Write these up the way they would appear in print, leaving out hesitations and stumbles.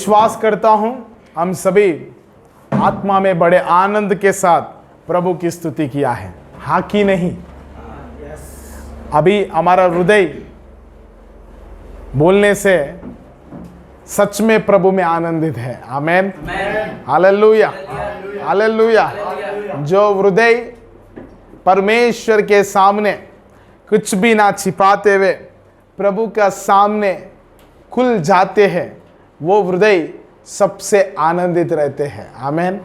विश्वास करता हूं हम सभी आत्मा में बड़े आनंद के साथ प्रभु की स्तुति किया है, हाँ कि नहीं? अभी हमारा हृदय बोलने से सच में प्रभु में आनंदित है। Amen, hallelujah, hallelujah. जो हृदय परमेश्वर के सामने कुछ भी ना छिपाते हुए प्रभु का सामने खुल जाते हैं, वो हृदय सबसे आनंदित रहते हैं। आमेन,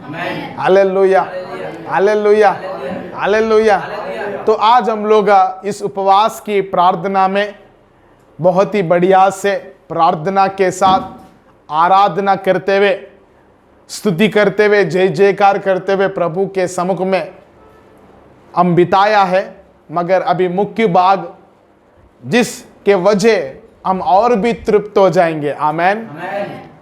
हालेलुया, हालेलुया, हालेलुया। तो आज हम लोग इस उपवास की प्रार्थना में बहुत ही बढ़िया से प्रार्थना के साथ आराधना करते हुए, स्तुति करते हुए, जय जयकार करते हुए प्रभु के सम्मुख में हम बिताया है। मगर अभी मुख्य भाग जिसके वजह हम और भी तृप्त हो जाएंगे, आमेन,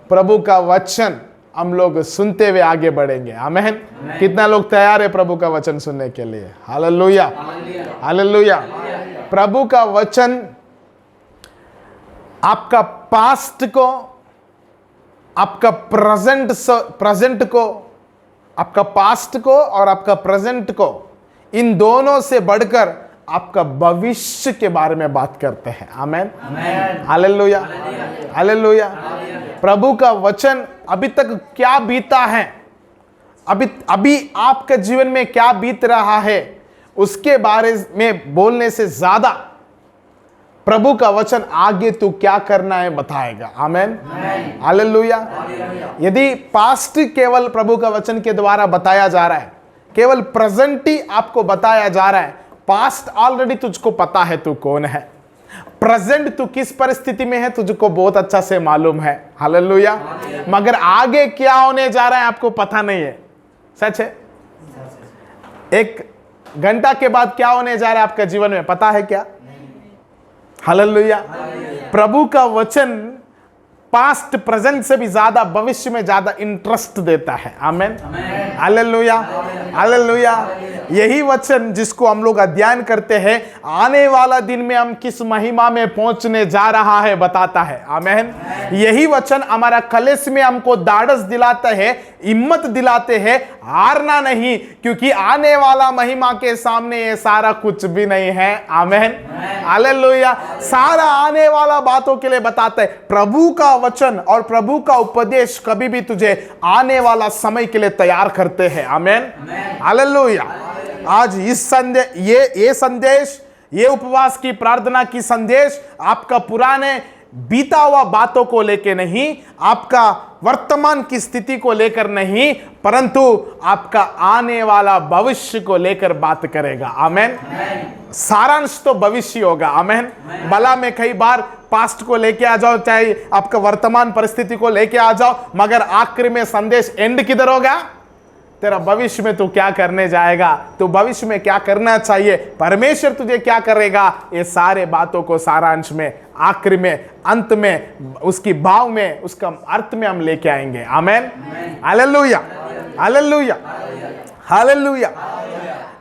प्रभु का वचन हम लोग सुनते हुए आगे बढ़ेंगे। आमेन। कितना लोग तैयार है प्रभु का वचन सुनने के लिए? Hallelujah, hallelujah. प्रभु का वचन आपका पास्ट को, आपका प्रेजेंट को, आपका पास्ट को और आपका प्रेजेंट को, इन दोनों से बढ़कर आपका भविष्य के बारे में बात करते हैं। आमेन, हालेलुया, हालेलुया। प्रभु का वचन अभी तक क्या बीता है, अभी आपके जीवन में क्या बीत रहा है, उसके बारे में बोलने से ज्यादा प्रभु का वचन आगे तू क्या करना है बताएगा। आमेन, हालेलुया। यदि पास्ट केवल प्रभु का वचन के द्वारा बताया जा रहा है, केवल प्रेजेंट ही आपको बताया जा रहा है, पास्ट ऑलरेडी तुझको पता है तू कौन है, प्रेजेंट तू किस परिस्थिति में है तुझको बहुत अच्छा से मालूम है। हालेलुया। मगर आगे क्या होने जा रहा है आपको पता नहीं है। सच है? एक घंटा के बाद क्या होने जा रहा है आपके जीवन में पता है क्या? हालेलुया। प्रभु का वचन पास्ट प्रेजेंट से भी ज्यादा भविष्य में ज्यादा इंटरेस्ट देता है। Amen, hallelujah, hallelujah. यही वचन जिसको हम लोग अध्ययन करते हैं, आने वाला दिन में हम किस महिमा में पहुंचने जा रहा है बताता है। आमेन। यही वचन हमारा कलेश में हमको दाढ़स दिलाता है, हिम्मत दिलाते हैं, हारना नहीं, क्योंकि आने वाला महिमा के सामने ये सारा कुछ भी नहीं है। Amen, hallelujah. सारा आने वाला बातों के लिए बताता है। प्रभु का वचन और प्रभु का उपदेश कभी भी तुझे आने वाला समय के लिए तैयार करते हैं। आमेन, हालेलुया। आज इस संदेश, ये उपवास की प्रार्थना की संदेश आपका पुराने बीता हुआ बातों को लेकर नहीं, आपका वर्तमान की स्थिति को लेकर नहीं, परंतु आपका आने वाला भविष्य को लेकर बात करेगा। आमेन। सारांश तो भविष्य होगा। आमेन। भला में कई बार पास्ट को लेके आ जाओ, चाहे आपका वर्तमान परिस्थिति को लेके आ जाओ, मगर आखिर में संदेश एंड किधर होगा? तेरा भविष्य में तू क्या करने जाएगा, तू भविष्य में क्या करना चाहिए, परमेश्वर तुझे क्या करेगा, ये सारे बातों को सारांश में, आखिर में, अंत में, उसकी भाव में, उसका अर्थ में हम लेके आएंगे। आमेन, हालेलुया, हालेलुया, हालेलुया।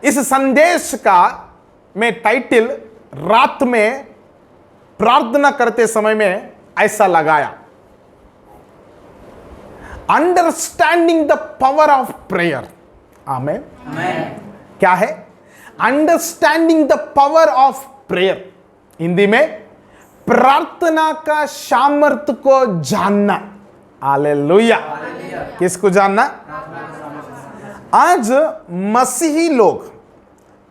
इस संदेश का मैं टाइटल रात में प्रार्थना करते समय में ऐसा लगाया, understanding the power of prayer. Amen. क्या है? Understanding the power of prayer. Hindi में प्रार्थना का सामर्थ्य को जानना। हालेलुया। किसको जानना? आज मसीही लोग,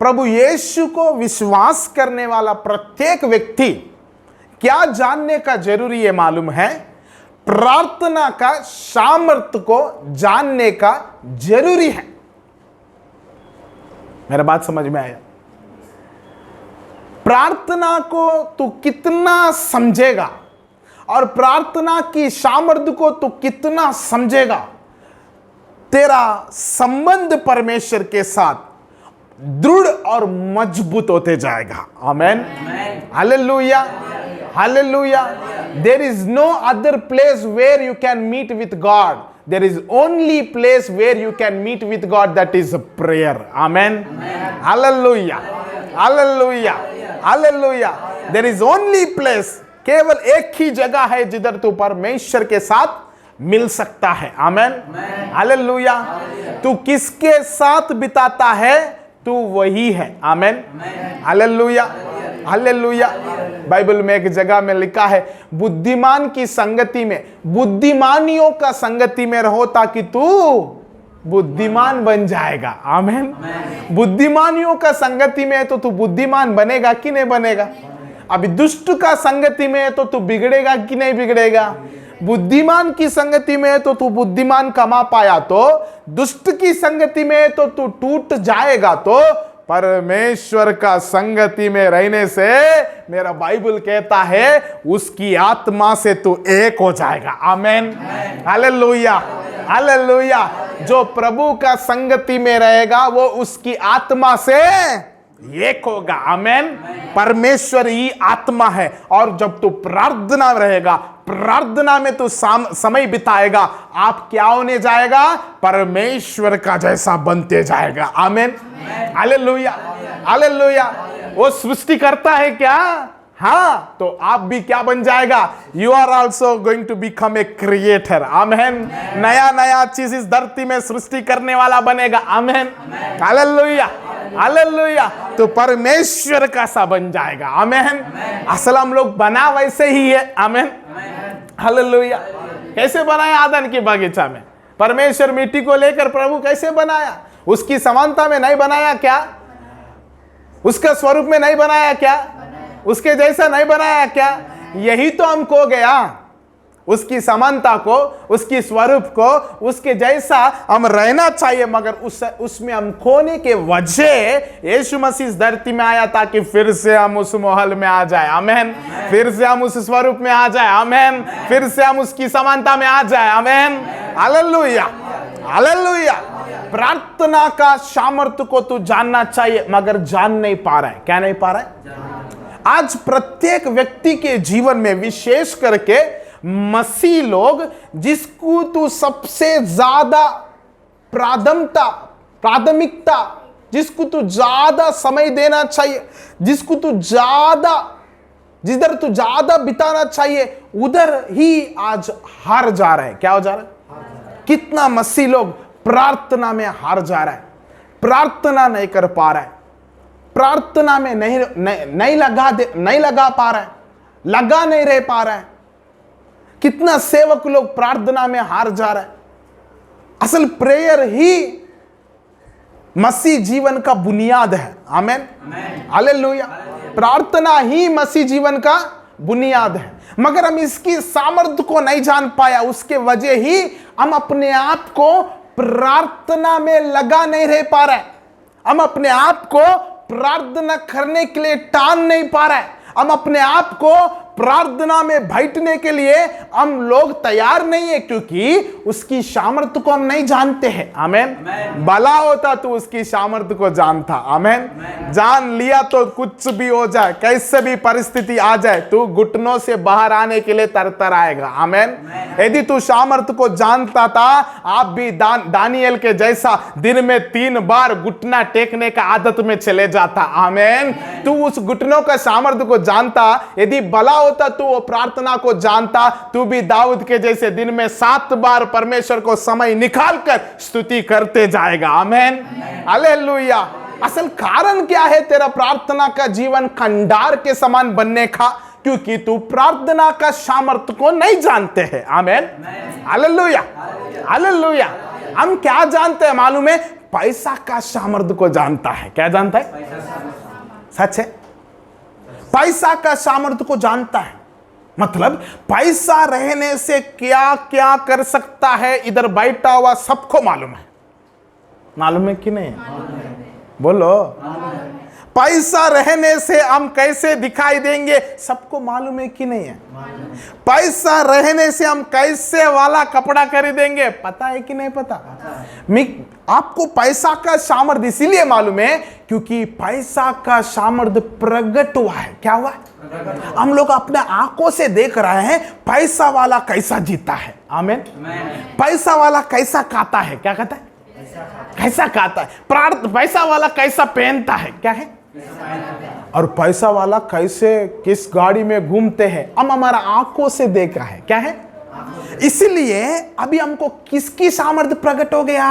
प्रभु यीशु को विश्वास करने वाला प्रत्येक व्यक्ति क्या जानने का जरूरी है मालूम है? प्रार्थना का सामर्थ्य को जानने का जरूरी है। मेरा बात समझ में आया? प्रार्थना को तू कितना समझेगा और प्रार्थना की सामर्थ्य को तू कितना समझेगा, तेरा संबंध परमेश्वर के साथ दृढ़ और मजबूत होते जाएगा। Amen, hallelujah, hallelujah. There is no other place where you can meet with God. There is only place where you can meet with God, that is prayer. Amen. Hallelujah. Hallelujah. Hallelujah. There is only place, केवल एक ही जगह है जिधर तू परमेश्वर के साथ मिल सकता है। Amen, hallelujah. तू किसके साथ बिताता है तू वही है। Amen, hallelujah, hallelujah. बाइबल में एक जगह में लिखा है, बुद्धिमान की संगति में, बुद्धिमानियों का संगति में रहो ताकि तू बुद्धिमान बन जाएगा। आमेन। बुद्धिमानियों का संगति में है तो तू बुद्धिमान बनेगा कि नहीं बनेगा? अभी दुष्ट का संगति में है तो तू बिगड़ेगा कि नहीं बिगड़ेगा? बुद्धिमान की संगति में है तो तू बुद्धिमान कमा पाया, तो दुष्ट की संगति में है तो तू टूट जाएगा। तो परमेश्वर का संगति में रहने से मेरा बाइबल कहता है उसकी आत्मा से तू एक हो जाएगा। Amen, hallelujah, hallelujah. जो प्रभु का संगति में रहेगा वो उसकी आत्मा से एक होगा। आमेन। परमेश्वर ही आत्मा है और जब तू प्रार्थना रहेगा, प्रार्थना में तू समय बिताएगा, आप क्या होने जाएगा? परमेश्वर का जैसा बनते जाएगा। Amen, hallelujah, hallelujah. वो सृष्टि करता है क्या? हाँ, तो आप भी क्या बन जाएगा? You are also going to become a creator. Amen. नया नया चीज इस धरती में सृष्टि करने वाला बनेगा। आमेन, हालेलुया, हालेलुया। तो परमेश्वर का सा बन जाएगा। आमेन। असल हम लोग बना वैसे ही है। Amen, hallelujah. कैसे बनाया आदन के बगीचा में? परमेश्वर मिट्टी को लेकर प्रभु कैसे बनाया? उसकी समानता में नहीं बनाया क्या? उसका स्वरूप में नहीं बनाया क्या? उसके जैसा नहीं बनाया क्या? यही तो हम खो गया, उसकी समानता को, उसकी स्वरूप को, उसके जैसा हम रहना चाहिए, मगर उसमें हम खोने के वजह यीशु मसीह इस धरती में आया ताकि फिर से हम उस महल में आ जाए। आमेन। फिर से हम उस स्वरूप में आ जाए। आमेन। फिर से हम उसकी समानता में आ जाए। आमेन, हालेलुया, हालेलुया। प्रार्थना का सामर्थ्य को तू जानना चाहिए मगर जान नहीं पा रहा है। क्या नहीं पा रहा है? आज प्रत्येक व्यक्ति के जीवन में, विशेष करके मसीह लोग, जिसको तू सबसे ज्यादा प्राथमिकता, जिसको तू ज्यादा समय देना चाहिए, जिसको तू जिधर तू ज्यादा बिताना चाहिए, उधर ही आज हार जा रहा है। क्या हो जा रहा है? कितना मसीह लोग प्रार्थना में हार जा रहा है, प्रार्थना नहीं कर पा रहा है, प्रार्थना में नहीं लगा पा रहा है, लगा नहीं रह पा रहा है। कितना सेवक लोग प्रार्थना में हार जा रहा है। असल प्रेयर ही मसीह जीवन का बुनियाद है। Amen, hallelujah. प्रार्थना ही मसीह जीवन का बुनियाद है, मगर हम इसकी सामर्थ्य को नहीं जान पाया, उसके वजह ही हम अपने आप को प्रार्थना में लगा नहीं रह पा रहे, हम अपने आप को प्रार्थना करने के लिए टान नहीं पा रहे, हम अपने आप को प्रार्थना में बैठने के लिए हम लोग तैयार नहीं है, क्योंकि उसकी सामर्थ्य को हम नहीं जानते हैं। आमेन। भला होता तो उसकी सामर्थ्य को जानता। आमेन। जान लिया तो कुछ भी हो जाए, कैसे भी परिस्थिति आ जाए, तू घुटनों से बाहर आने के लिए तरतर आएगा। आमेन। यदि तू सामर्थ्य को जानता था, आप भी दानियल के जैसा दिन में 3 बार घुटना टेकने का आदत में चले जाता। आमेन। तू उस घुटनों का सामर्थ्य को जानता, यदि भला होता तू वो प्रार्थना को जानता, तू भी दाऊद के जैसे दिन में 7 बार परमेश्वर को समय निकालकर स्तुति करते जाएगा। Amen, hallelujah. असल कारण क्या है तेरा प्रार्थना का जीवन खंडार के समान बनने का? क्योंकि तू प्रार्थना का सामर्थ्य को नहीं जानते हैं। आमेन, हालेलुया, हालेलुया। हम क्या जानते हैं मालूम है? पैसा का सामर्थ्य को जानता है। क्या जानता है? सच है, पैसा का सामर्थ्य को जानता है। मतलब पैसा रहने से क्या क्या कर सकता है, इधर बैठा हुआ सबको मालूम है। मालूम है कि नहीं? बोलो। पैसा रहने से हम कैसे दिखाई देंगे, सबको मालूम है कि नहीं है? पैसा रहने से हम कैसे वाला कपड़ा खरीदेंगे, पता है कि नहीं पता? आपको पैसा का सामर्थ्य इसीलिए मालूम है क्योंकि पैसा का सामर्थ्य प्रकट हुआ है। क्या हुआ है? हम लोग अपने आंखों से देख रहे हैं पैसा वाला कैसा जीता है। आमीन। पैसा वाला कैसा खाता है। क्या कहता है? कैसा खाता है। पैसा वाला कैसा पहनता है। क्या है? और पैसा वाला कैसे किस गाड़ी में घूमते हैं, हम हमारा आंखों से देखा है। क्या है? इसीलिए अभी हमको किसकी सामर्थ्य प्रकट हो गया?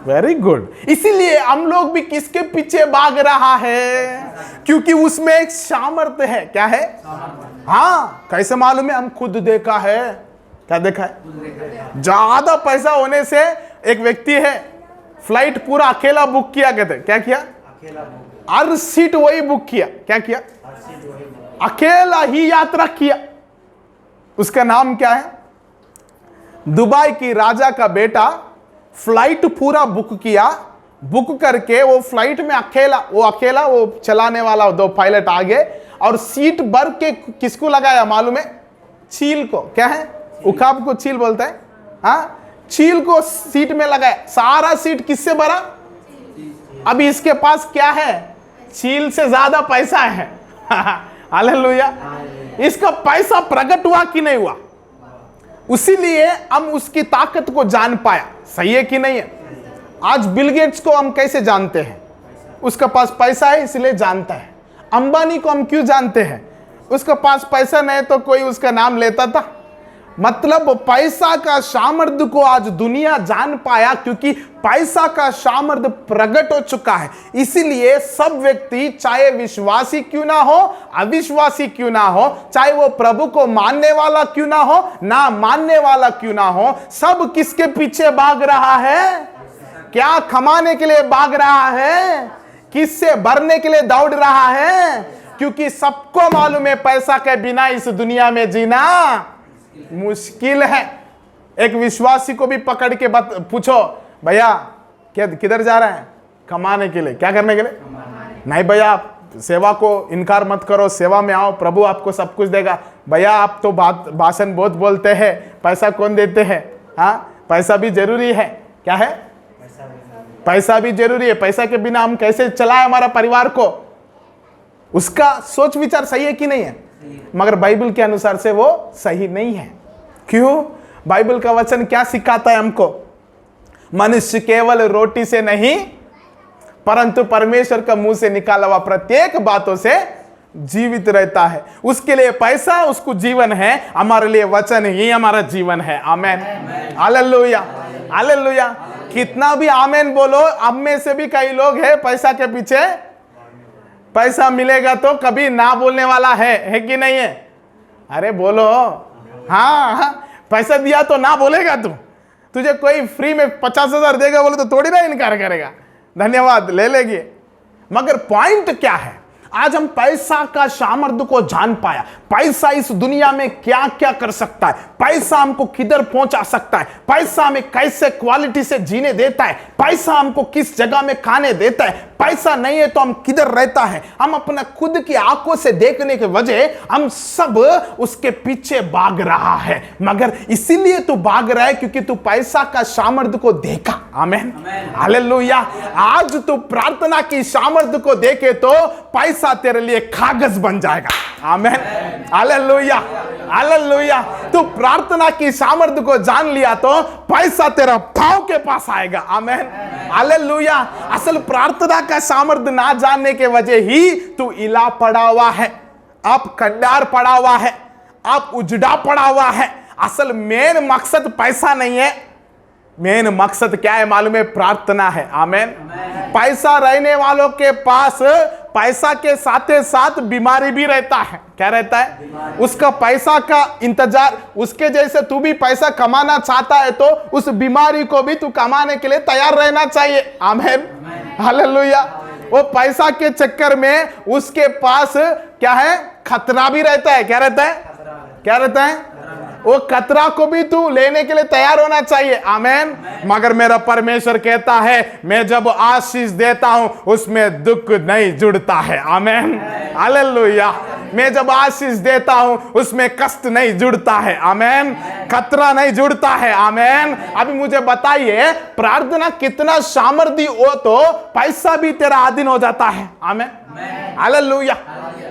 Very good. इसीलिए हम लोग भी किसके पीछे भाग रहा है? क्योंकि उसमें एक सामर्थ्य है। क्या है? हाँ, कैसे मालूम है? हम खुद देखा है। क्या देखा है? ज्यादा पैसा होने से एक व्यक्ति है, फ्लाइट पूरा अकेला बुक किया। कहते क्या किया? हर सीट वही बुक किया। क्या किया? अकेला ही यात्रा किया। उसका नाम क्या है? दुबई की राजा का बेटा फ्लाइट पूरा बुक किया। बुक करके वो फ्लाइट में अकेला वो चलाने वाला 2 पायलट आगे, और सीट भर के किसको लगाया मालूम है? चील को। क्या है? उकाब को चील बोलता है। हाँ, चील को सीट में लगाया। सारा सीट किससे भरा? अभी इसके पास क्या है? चील से ज्यादा पैसा है। हालेलुया। इसका पैसा प्रकट हुआ कि नहीं हुआ? उसीलिए हम उसकी ताकत को जान पाया। सही है कि नहीं है? आज बिल गेट्स को हम कैसे जानते हैं? उसका पास पैसा है इसलिए जानता है। अंबानी को हम क्यों जानते हैं? उसका पास पैसा नहीं तो कोई उसका नाम लेता था? मतलब पैसा का सामर्थ्य को आज दुनिया जान पाया, क्योंकि पैसा का सामर्थ्य प्रकट हो चुका है। इसीलिए सब व्यक्ति, चाहे विश्वासी क्यों ना हो, अविश्वासी क्यों ना हो, चाहे वो प्रभु को मानने वाला क्यों ना हो, ना मानने वाला क्यों ना हो, सब किसके पीछे भाग रहा है? क्या कमाने के लिए भाग रहा है? किससे भरने के लिए दौड़ रहा है? क्योंकि सबको मालूम है पैसा के बिना इस दुनिया में जीना मुश्किल है। एक विश्वासी को भी पकड़ के पूछो, भैया किधर जा रहे हैं? कमाने के लिए। क्या करने के लिए? नहीं भैया, आप सेवा को इनकार मत करो, सेवा में आओ, प्रभु आपको सब कुछ देगा। भैया आप तो भाषण बहुत बोलते हैं, पैसा कौन देते हैं? हाँ, पैसा भी जरूरी है। क्या है? पैसा भी जरूरी है। पैसा के बिना हम कैसे चलाए हमारा परिवार को? उसका सोच विचार सही है कि नहीं है? मगर बाइबल के अनुसार से वो सही नहीं है। क्यों? बाइबल का वचन क्या सिखाता है हमको? मनुष्य केवल रोटी से नहीं परंतु परमेश्वर का मुंह से निकाला हुआ प्रत्येक बातों से जीवित रहता है। उसके लिए पैसा उसको जीवन है, हमारे लिए वचन ही हमारा जीवन है। Amen, hallelujah, hallelujah. कितना भी आमेन बोलो, हम में से भी कई लोग हैं पैसा के पीछे। पैसा मिलेगा तो कभी ना बोलने वाला है कि नहीं है? अरे बोलो। हाँ, पैसा दिया तो ना बोलेगा तू। तुझे कोई फ्री में 50,000 देगा बोले तो थोड़ी ना इनकार करेगा, धन्यवाद ले लेगी। मगर पॉइंट क्या है? आज हम पैसा का सामर्थ्य को जान पाया। पैसा इस दुनिया में क्या क्या कर सकता है, पैसा हमको किधर पहुंचा सकता है, पैसा हमें कैसे क्वालिटी से जीने देता है, पैसा हमको किस जगह में खाने देता है, पैसा नहीं है तो हम किधर रहता है। हम अपना खुद की आंखों से देखने के वजह हम सब उसके पीछे भाग रहा है। मगर इसीलिए तू भाग रहा है क्योंकि तू पैसा का सामर्थ्य को देखा। आमेन, हालेलुया। आज तू प्रार्थना की सामर्थ्य को देखे तो पैसा तेरे लिए कागज बन जाएगा। Amen, hallelujah, hallelujah. तू प्रार्थना की सामर्थ्य को जान लिया तो पैसा तेरा पांव के पास आएगा। आमेन, हालेलुया। असल प्रार्थना का सामर्थ्य ना जानने के वजह ही तू इला पड़ा हुआ है, आप कंडार पड़ा हुआ है, आप उजड़ा पड़ा हुआ है। असल मेन मकसद पैसा नहीं है, मेन मकसद क्या है मालूम है? प्रार्थना है। आमेन। पैसा रहने वालों के पास पैसा के साथ साथ बीमारी भी रहता है। क्या रहता है? उसका पैसा का इंतजार। उसके जैसे तू भी पैसा कमाना चाहता है तो उस बीमारी को भी तू कमाने के लिए तैयार रहना चाहिए। आमेन, हालेलुया। वो पैसा के चक्कर में उसके पास क्या है? खतरा भी रहता है। क्या रहता है? क्या रहता है? वो खतरा को भी तू लेने के लिए तैयार होना चाहिए। आमेन। मगर मेरा परमेश्वर कहता है मैं जब आशीष देता हूं उसमें दुख नहीं जुड़ता है। Amen, hallelujah. मैं जब आशीष देता हूं उसमें कष्ट नहीं जुड़ता है। आमेन, खतरा नहीं जुड़ता है। आमेन। अभी मुझे बताइए, प्रार्थना कितना सामर्थ्य हो तो पैसा भी तेरा अधीन हो जाता है। Amen, hallelujah,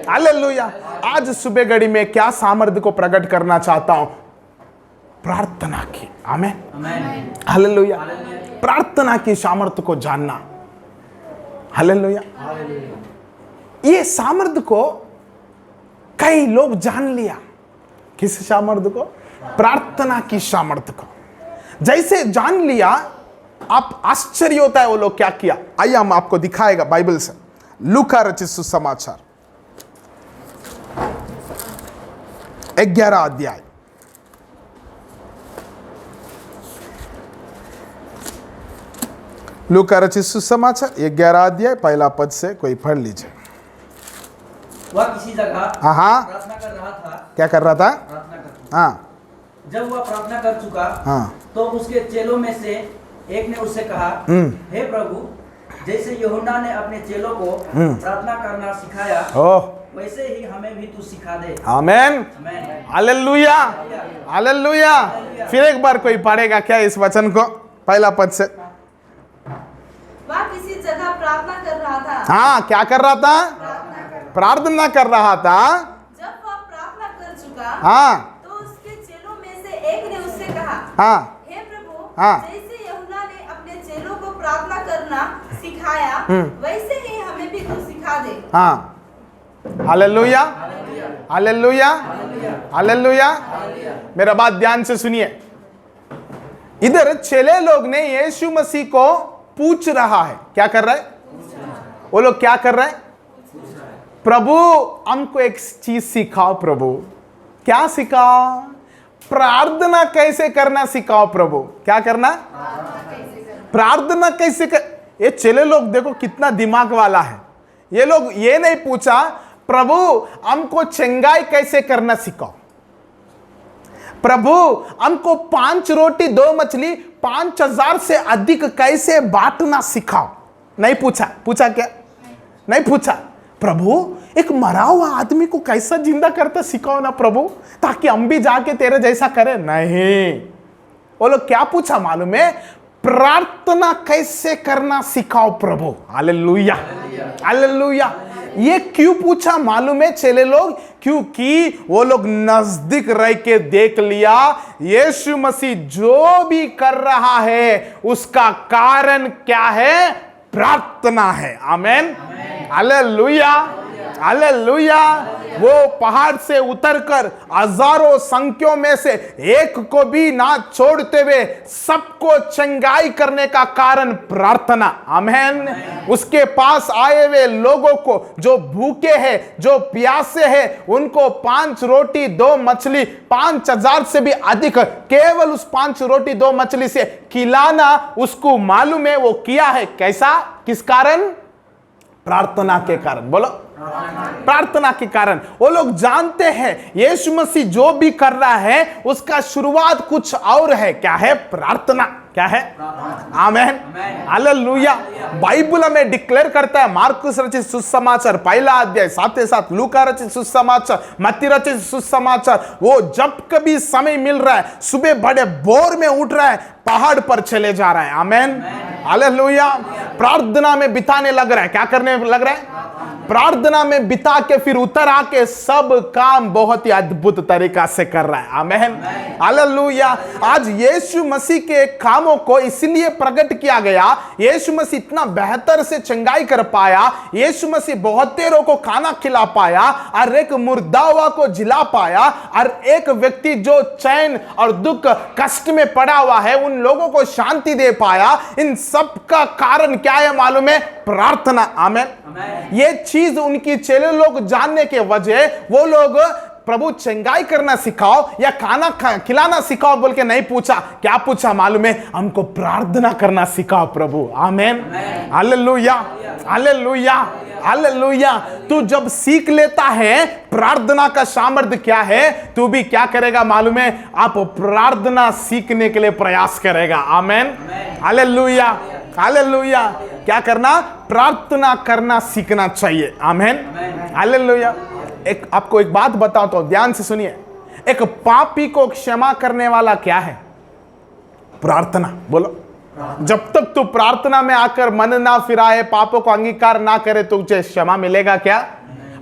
hallelujah. आज सुबह घड़ी में क्या सामर्थ्य को प्रकट करना चाहता हूं? प्रार्थना की। आमेन, हालेलुया। प्रार्थना की सामर्थ्य को जानना। हालेलुया। ये सामर्थ्य को कई लोग जान लिया। किस सामर्थ्य को? प्रार्थना की सामर्थ्य को। जैसे जान लिया, आप आश्चर्य होता है वो लोग क्या किया। आइए हम आपको दिखाएगा बाइबल से। लूका रचित सुसमाचार 11 अध्याय। लूका रचित सुसमाचार 11 अध्याय पहला पद से कोई पढ़ लीजिए। वह किसी जगह हाँ, प्रार्थना कर रहा था। क्या कर रहा था? प्रार्थना कर, हाँ जब वह प्रार्थना कर चुका, हाँ, तो उसके चेलों में से एक ने उससे कहा, हे प्रभु, जैसे यूहन्ना ने अपने चेलों को प्रार्थना करना सिखाया, ओह वैसे ही हमें भी तू सिखा दे। आमेन, आमेन। Hallelujah, hallelujah. फिर एक बार कोई पढ़ेगा क्या इस वचन को, पहला पद से? वह किसी जगह प्रार्थना कर रहा था। हाँ, क्या कर रहा था? प्रार्थना कर रहा था। जब वह प्रार्थना कर चुका, हाँ, तो उसके चेलों में से एक ने उससे कहा, हाँ, हे प्रभु, हाँ, जैसे यूहन्ना ने अपने चेलों को प्रार्थना करना सिखाया, वैसे ही हमें भी तू सिखा दे। हाँ, हालेलुया, हालेलुया, हालेलुया। मेरा बात ध्यान से सुनिए। इधर चेले लोग ने यीशु मसीह को पूछ रहा है, क्या कर रहा है? वो लोग क्या कर रहे हैं? प्रभु हमको एक चीज सिखाओ प्रभु। क्या सिखाओ? प्रार्थना कैसे करना सिखाओ प्रभु। क्या करना? प्रार्थना कैसे कर। ये चेले लोग देखो कितना दिमाग वाला है। ये लोग ये नहीं पूछा प्रभु हमको चंगाई कैसे करना सिखाओ, प्रभु हमको 5 रोटी 2 मछली 5000 से अधिक कैसे बांटना सिखाओ। नहीं पूछा। पूछा क्या? नहीं पूछा। प्रभु एक मरा हुआ आदमी को कैसा जिंदा करता सिखाओ ना प्रभु, ताकि हम भी जाके तेरे जैसा करें। नहीं, वो लोग क्या पूछा मालूम है? प्रार्थना कैसे करना सिखाओ प्रभु। Hallelujah, hallelujah. ये क्यों पूछा मालूम है चेले लोग? क्योंकि वो लोग नजदीक रह के देख लिया यीशु मसीह जो भी कर रहा है उसका कारण क्या है? प्रार्थना है। Amen, hallelujah, hallelujah. वो पहाड़ से उतरकर हजारों संख्यों में से एक को भी ना छोड़ते हुए सबको चंगाई करने का कारण प्रार्थना। आमेन। उसके पास आए हुए लोगों को, जो भूखे हैं, जो प्यासे हैं, उनको 5 रोटी 2 मछली 5000 से भी अधिक केवल उस 5 रोटी 2 मछली से खिलाना उसको मालूम है। वो किया है कैसा? किस कारण? प्रार्थना के कारण। बोलो, प्रार्थना के कारण। वो लोग जानते हैं यीशु मसीह जो भी कर रहा है उसका शुरुआत कुछ और है। क्या है? प्रार्थना। क्या है? Amen, hallelujah. बाइबल में डिक्लेयर करता है, मार्कुस रचित सुसमाचार 1 अध्याय, साथ ही साथ लूका रचित सुसमाचार, मत्ती रचित सुसमाचार, वो जब कभी समय मिल रहा है सुबह बड़े भोर में उठ रहा है, पहाड़ पर चले जा रहा है। Amen, hallelujah. प्रार्थना में बिताने लग रहा है। क्या करने लग रहा है? प्रार्थना में बिता के फिर उतर आके सब काम बहुत ही अद्भुत तरीका से कर रहा है। Amen, hallelujah. आज यीशु मसीह के कामों को इसलिए प्रकट किया गया। यीशु मसीह इतना बेहतर से चंगाई कर पाया, यीशु मसीह बहुतेरों को खाना खिला पाया, और एक मुर्दा हुआ को जिला पाया, और एक व्यक्ति जो चैन और दुख कष्ट में पड़ा हुआ है उन लोगों को शांति दे पाया। इन सब का कारण क्या है मालूम है? प्रार्थना। आमेन। ये चीज उनकी चेले लोग जानने के वजह वो लोग प्रभु चंगाई करना सिखाओ या खाना खिलाना सिखाओ बोल के नहीं पूछा। क्या पूछा मालूम है? हमको प्रार्थना करना सिखाओ प्रभु। आमेन, हालेलुया, हालेलुया, हालेलुया। तू जब सीख लेता है प्रार्थना का सामर्थ्य क्या है, तू भी क्या करेगा मालूम है? आप प्रार्थना सीखने के लिए प्रयास करेगा। आमेन, हालेलुया, हालेलुया। क्या करना? प्रार्थना करना सीखना चाहिए। आमेन, हालेलुया। एक आपको एक बात बताओ तो ध्यान से सुनिए। एक पापी को क्षमा करने वाला क्या है? प्रार्थना। बोलो, जब तक तू प्रार्थना में आकर मन ना फिराए, पापों को अंगीकार ना करे, तुझे क्षमा मिलेगा क्या?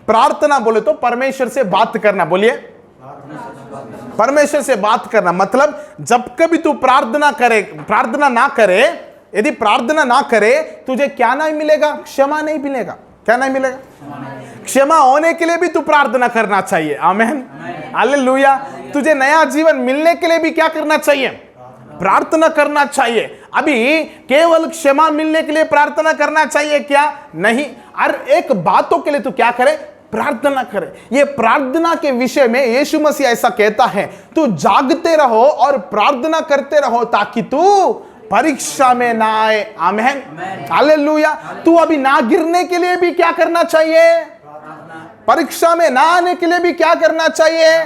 प्रार्थना बोले तो परमेश्वर से बात करना। बोलिए, परमेश्वर से बात करना मतलब जब कभी तू प्रार्थना ना करे, यदि प्रार्थना ना करे तुझे क्या नहीं मिलेगा? क्षमा नहीं मिलेगा। क्या नहीं मिलेगा? क्षमा होने के लिए भी तू प्रार्थना करना चाहिए। आमेन, हालेलुया। तुझे नया जीवन मिलने के लिए भी क्या करना चाहिए? प्रार्थना करना चाहिए। अभी केवल क्षमा मिलने के लिए प्रार्थना करना चाहिए क्या? नहीं, हर एक बातों के लिए तू क्या करे? प्रार्थना करे। ये प्रार्थना के विषय में यीशु मसीह ऐसा कहता है, तू जागते रहो और प्रार्थना करते रहो ताकि तू परीक्षा में ना आए। आमेन, हालेलुया। तू अभी ना गिरने के लिए भी क्या करना चाहिए? परीक्षा में ना आने के लिए भी क्या करना चाहिए?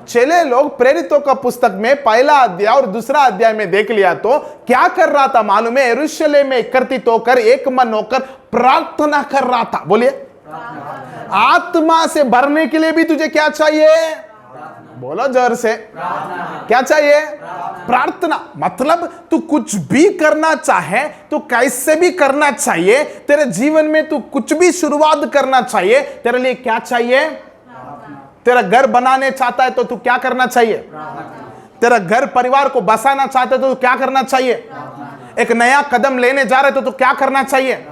चेले लोग प्रेरितों का पुस्तक में पहला अध्याय और दूसरा अध्याय में देख लिया तो क्या कर रहा था मालूम है? यरूशलेम में एकत्रित होकर एक मन होकर प्रार्थना कर रहा था। बोलिए, आत्मा से भरने के लिए भी तुझे क्या चाहिए? बोलो जोर से, क्या चाहिए? प्रार्थना। मतलब तू कुछ भी करना चाहे तो कैसे भी करना चाहिए। तेरे जीवन में तू कुछ भी शुरुआत करना चाहिए, तेरे लिए क्या चाहिए? तेरा घर बनाने चाहता है तो तू क्या करना चाहिए? तेरा घर परिवार को बसाना चाहते तो तू क्या करना चाहिए? एक नया कदम लेने जा रहे तो तू क्या करना चाहिए?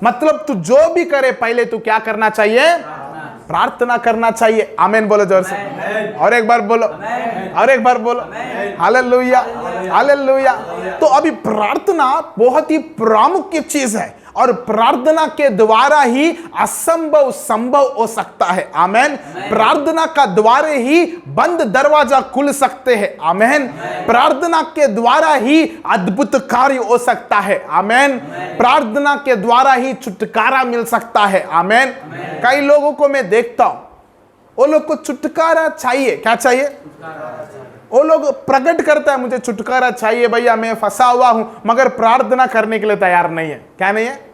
मतलब तू जो भी करे पहले तू क्या करना चाहिए? प्रार्थना करना चाहिए। आमीन बोलो जोर से, और एक बार बोलो, और एक बार बोलो, हालेलुया, हालेलुया। तो अभी प्रार्थना बहुत ही प्रामुख्य चीज है और प्रार्थना के द्वारा ही असंभव संभव हो सकता है। आमेन। प्रार्थना का द्वारा ही बंद दरवाजा खुल सकते हैं। आमेन। प्रार्थना के द्वारा ही अद्भुत कार्य हो सकता है। आमेन। प्रार्थना के द्वारा ही छुटकारा मिल सकता है। आमेन। कई लोगों को मैं देखता हूं, वो लोग को छुटकारा चाहिए। क्या चाहिए? वो लोग प्रकट करता है मुझे छुटकारा चाहिए भैया, मैं फंसा हुआ हूं, मगर प्रार्थना करने के लिए तैयार नहीं है। क्या नहीं है?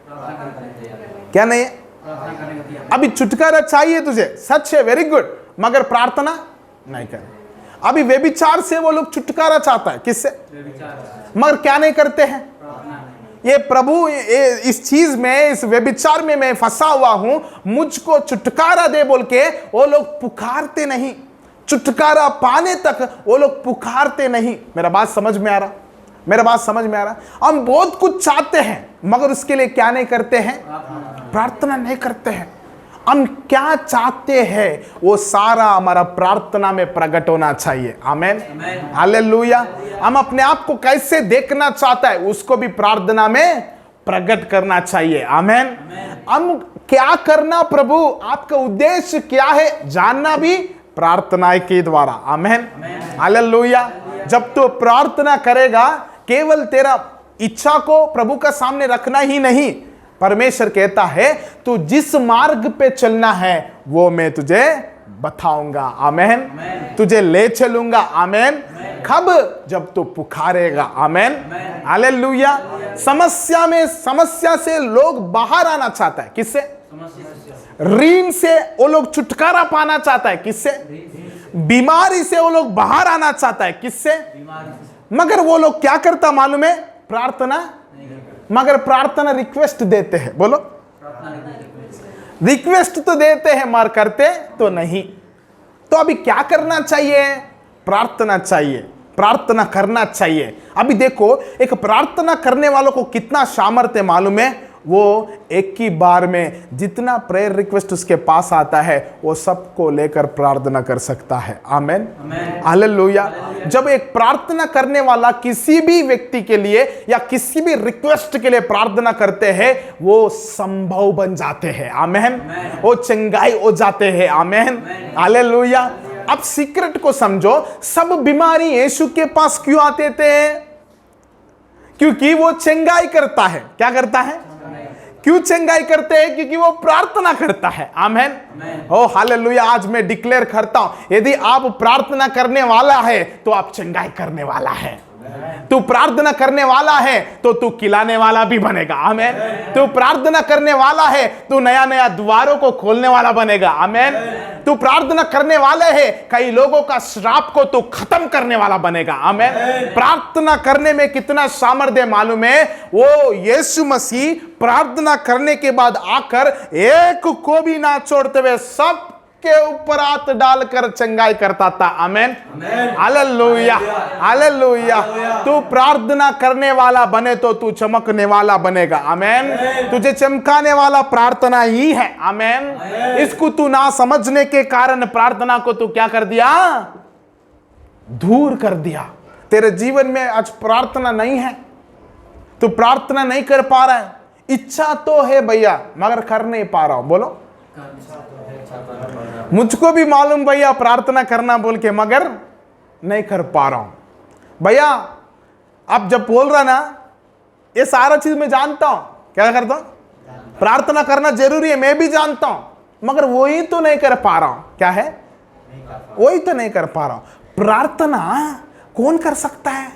क्या नहीं है? अभी छुटकारा चाहिए तुझे, सच है, वेरी गुड, मगर प्रार्थना नहीं कर। अभी व्यभिचार से वो लोग छुटकारा चाहता है, किससे? मगर क्या नहीं करते हैं? ये प्रभु इस चीज में, इस व्यभिचार में मैं फंसा हुआ हूं, मुझको छुटकारा दे बोल के वो लोग पुकारते नहीं। छुटकारा पाने तक वो लोग पुकारते नहीं। मेरा बात समझ में आ रहा? मेरा बात समझ में आ रहा? हम बहुत कुछ चाहते हैं मगर उसके लिए क्या नहीं करते हैं? प्रार्थना नहीं करते हैं। हम क्या चाहते हैं वो सारा हमारा प्रार्थना में प्रकट होना चाहिए। आमेन, हालेलुया। हम अपने आप को कैसे देखना चाहता है उसको भी प्रार्थना में प्रकट करना चाहिए। आमेन। हम क्या करना, प्रभु आपका उद्देश्य क्या है, जानना भी प्रार्थना के द्वारा। आमेन, हालेलुया। जब तू प्रार्थना करेगा, केवल तेरा इच्छा को प्रभु का सामने रखना ही नहीं, परमेश्वर कहता है तू जिस मार्ग पे चलना है वो मैं तुझे बताऊंगा। आमेन। तुझे ले चलूंगा। आमेन। कब? जब तू पुकारेगा। आमेन, हालेलुया। समस्या से लोग बाहर आना चाहता है, किससे? ऋण से वो लोग छुटकारा पाना चाहता है, किससे? बीमारी से वो लोग बाहर आना चाहता है, किससे? मगर वो लोग क्या करता मालूम है? प्रार्थना। मगर प्रार्थना रिक्वेस्ट देते हैं। बोलो, रिक्वेस्ट तो देते हैं मगर करते तो नहीं। तो अभी क्या करना चाहिए? प्रार्थना चाहिए, प्रार्थना करना चाहिए। अभी देखो, एक प्रार्थना करने वालों को कितना सामर्थ्य मालूम है? वो एक ही बार में जितना प्रेयर रिक्वेस्ट उसके पास आता है वो सबको लेकर प्रार्थना कर सकता है। Amen, hallelujah. जब एक प्रार्थना करने वाला किसी भी व्यक्ति के लिए या किसी भी रिक्वेस्ट के लिए प्रार्थना करते हैं वो संभव बन जाते हैं। आमेन। वो चंगाई हो जाते हैं। आमेन, हालेलुया। अब सीक्रेट को समझो, सब बीमारी यीशु के पास क्यों आते थे? क्योंकि वो चंगाई करता है। क्या करता है? क्यों चंगाई करते हैं? क्योंकि वो प्रार्थना करता है। आमेन, ओ हालेलुया। आज मैं डिक्लेयर करता हूं, यदि आप प्रार्थना करने वाला है तो आप चंगाई करने वाला है। तू प्रार्थना करने वाला है तो तू खिलाने वाला भी बनेगा। आमेन। तू प्रार्थना करने वाला है तो नया नया द्वारों को खोलने वाला बनेगा। आमेन। तू प्रार्थना करने वाला है, कई लोगों का श्राप को तू खत्म करने वाला बनेगा। आमेन। प्रार्थना करने में कितना सामर्थ्य मालूम है? वो यीशु मसीह प्रार्थना करने के बाद आकर एक को भी ना छोड़ते हुए सब के ऊपर हाथ डालकर चंगाई करता था। आमेन, हालेलुया, हालेलुया। तू प्रार्थना करने वाला बने तो तू चमकने वाला बनेगा। आमेन, तुझे चमकाने वाला प्रार्थना ही है। आमेन, इसको तू ना समझने के कारण प्रार्थना को तू क्या कर दिया, दूर कर दिया। तेरे जीवन में आज प्रार्थना नहीं है, तू प्रार्थना नहीं कर पा रहा है। इच्छा तो है भैया मगर कर नहीं पा रहा हूं। बोलो, मुझको भी मालूम भैया प्रार्थना करना बोल के, मगर नहीं कर पा रहा हूं। भैया अब जब बोल रहा ना, ये सारा चीज मैं जानता हूं, क्या करता हूं, प्रार्थना करना जरूरी है, मैं भी जानता हूं, मगर वही तो नहीं कर पा रहा हूं। क्या है, वही तो नहीं कर पा रहा हूं। प्रार्थना कौन कर सकता है,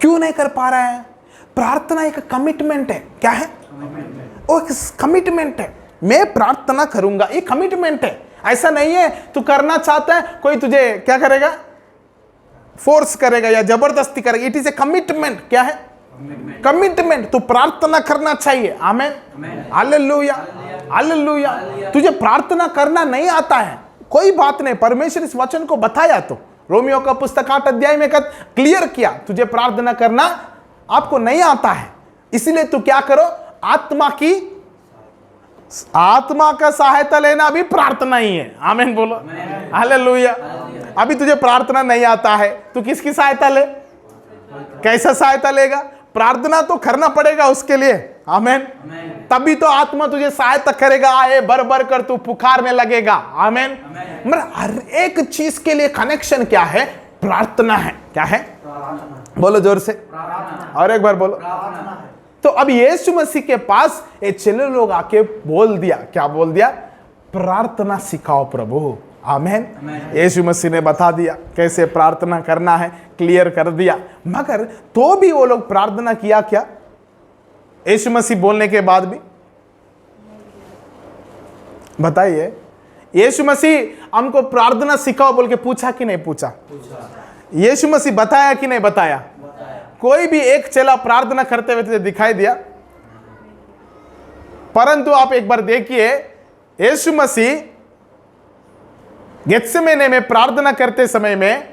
क्यों नहीं कर पा रहा है? प्रार्थना एक कमिटमेंट है। क्या है, वो एक कमिटमेंट है। मैं प्रार्थना करूंगा, ये कमिटमेंट है। ऐसा नहीं है तू करना चाहता है, कोई तुझे क्या करेगा, फोर्स करेगा या जबरदस्ती करेगा। It is A commitment. क्या है, कमिटमेंट। तू प्रार्थना करना चाहिए। आमेन, हालेलुया, हालेलुया। तुझे प्रार्थना करना नहीं आता है, कोई बात नहीं, परमेश्वर इस वचन को बताया तो रोमियो का पुस्तक 8 अध्याय में क्लियर किया, तुझे प्रार्थना करना आपको नहीं आता है, इसीलिए तू क्या करो, आत्मा का सहायता लेना भी प्रार्थना ही है। आमीन बोलो, हालेलुया। अभी तुझे प्रार्थना नहीं आता है, तू किसकी सहायता ले, कैसा सहायता लेगा? प्रार्थना तो करना पड़ेगा उसके लिए। आमीन, तभी तो आत्मा तुझे सहायता करेगा। आए भर भर कर तू पुकारने लगेगा। आमीन। मतलब हर एक चीज के लिए कनेक्शन क्या है, प्रार्थना है। क्या है, बोलो जोर से, और एक बार बोलो। तो अब यीशु मसीह के पास ये चेले लोग आके बोल दिया, क्या बोल दिया, प्रार्थना सिखाओ प्रभु। आमीन। यीशु मसीह ने बता दिया कैसे प्रार्थना करना है, क्लियर कर दिया। मगर तो भी वो लोग प्रार्थना किया क्या, यीशु मसीह बोलने के बाद भी? बताइए, यीशु मसीह हमको प्रार्थना सिखाओ बोल के पूछा कि नहीं पूछा? यीशु मसीह बताया कि नहीं बताया? कोई भी एक चेला प्रार्थना करते हुए दिखाई दिया? परंतु आप एक बार देखिए, यीशु मसीह गेत्सेमने में प्रार्थना करते समय में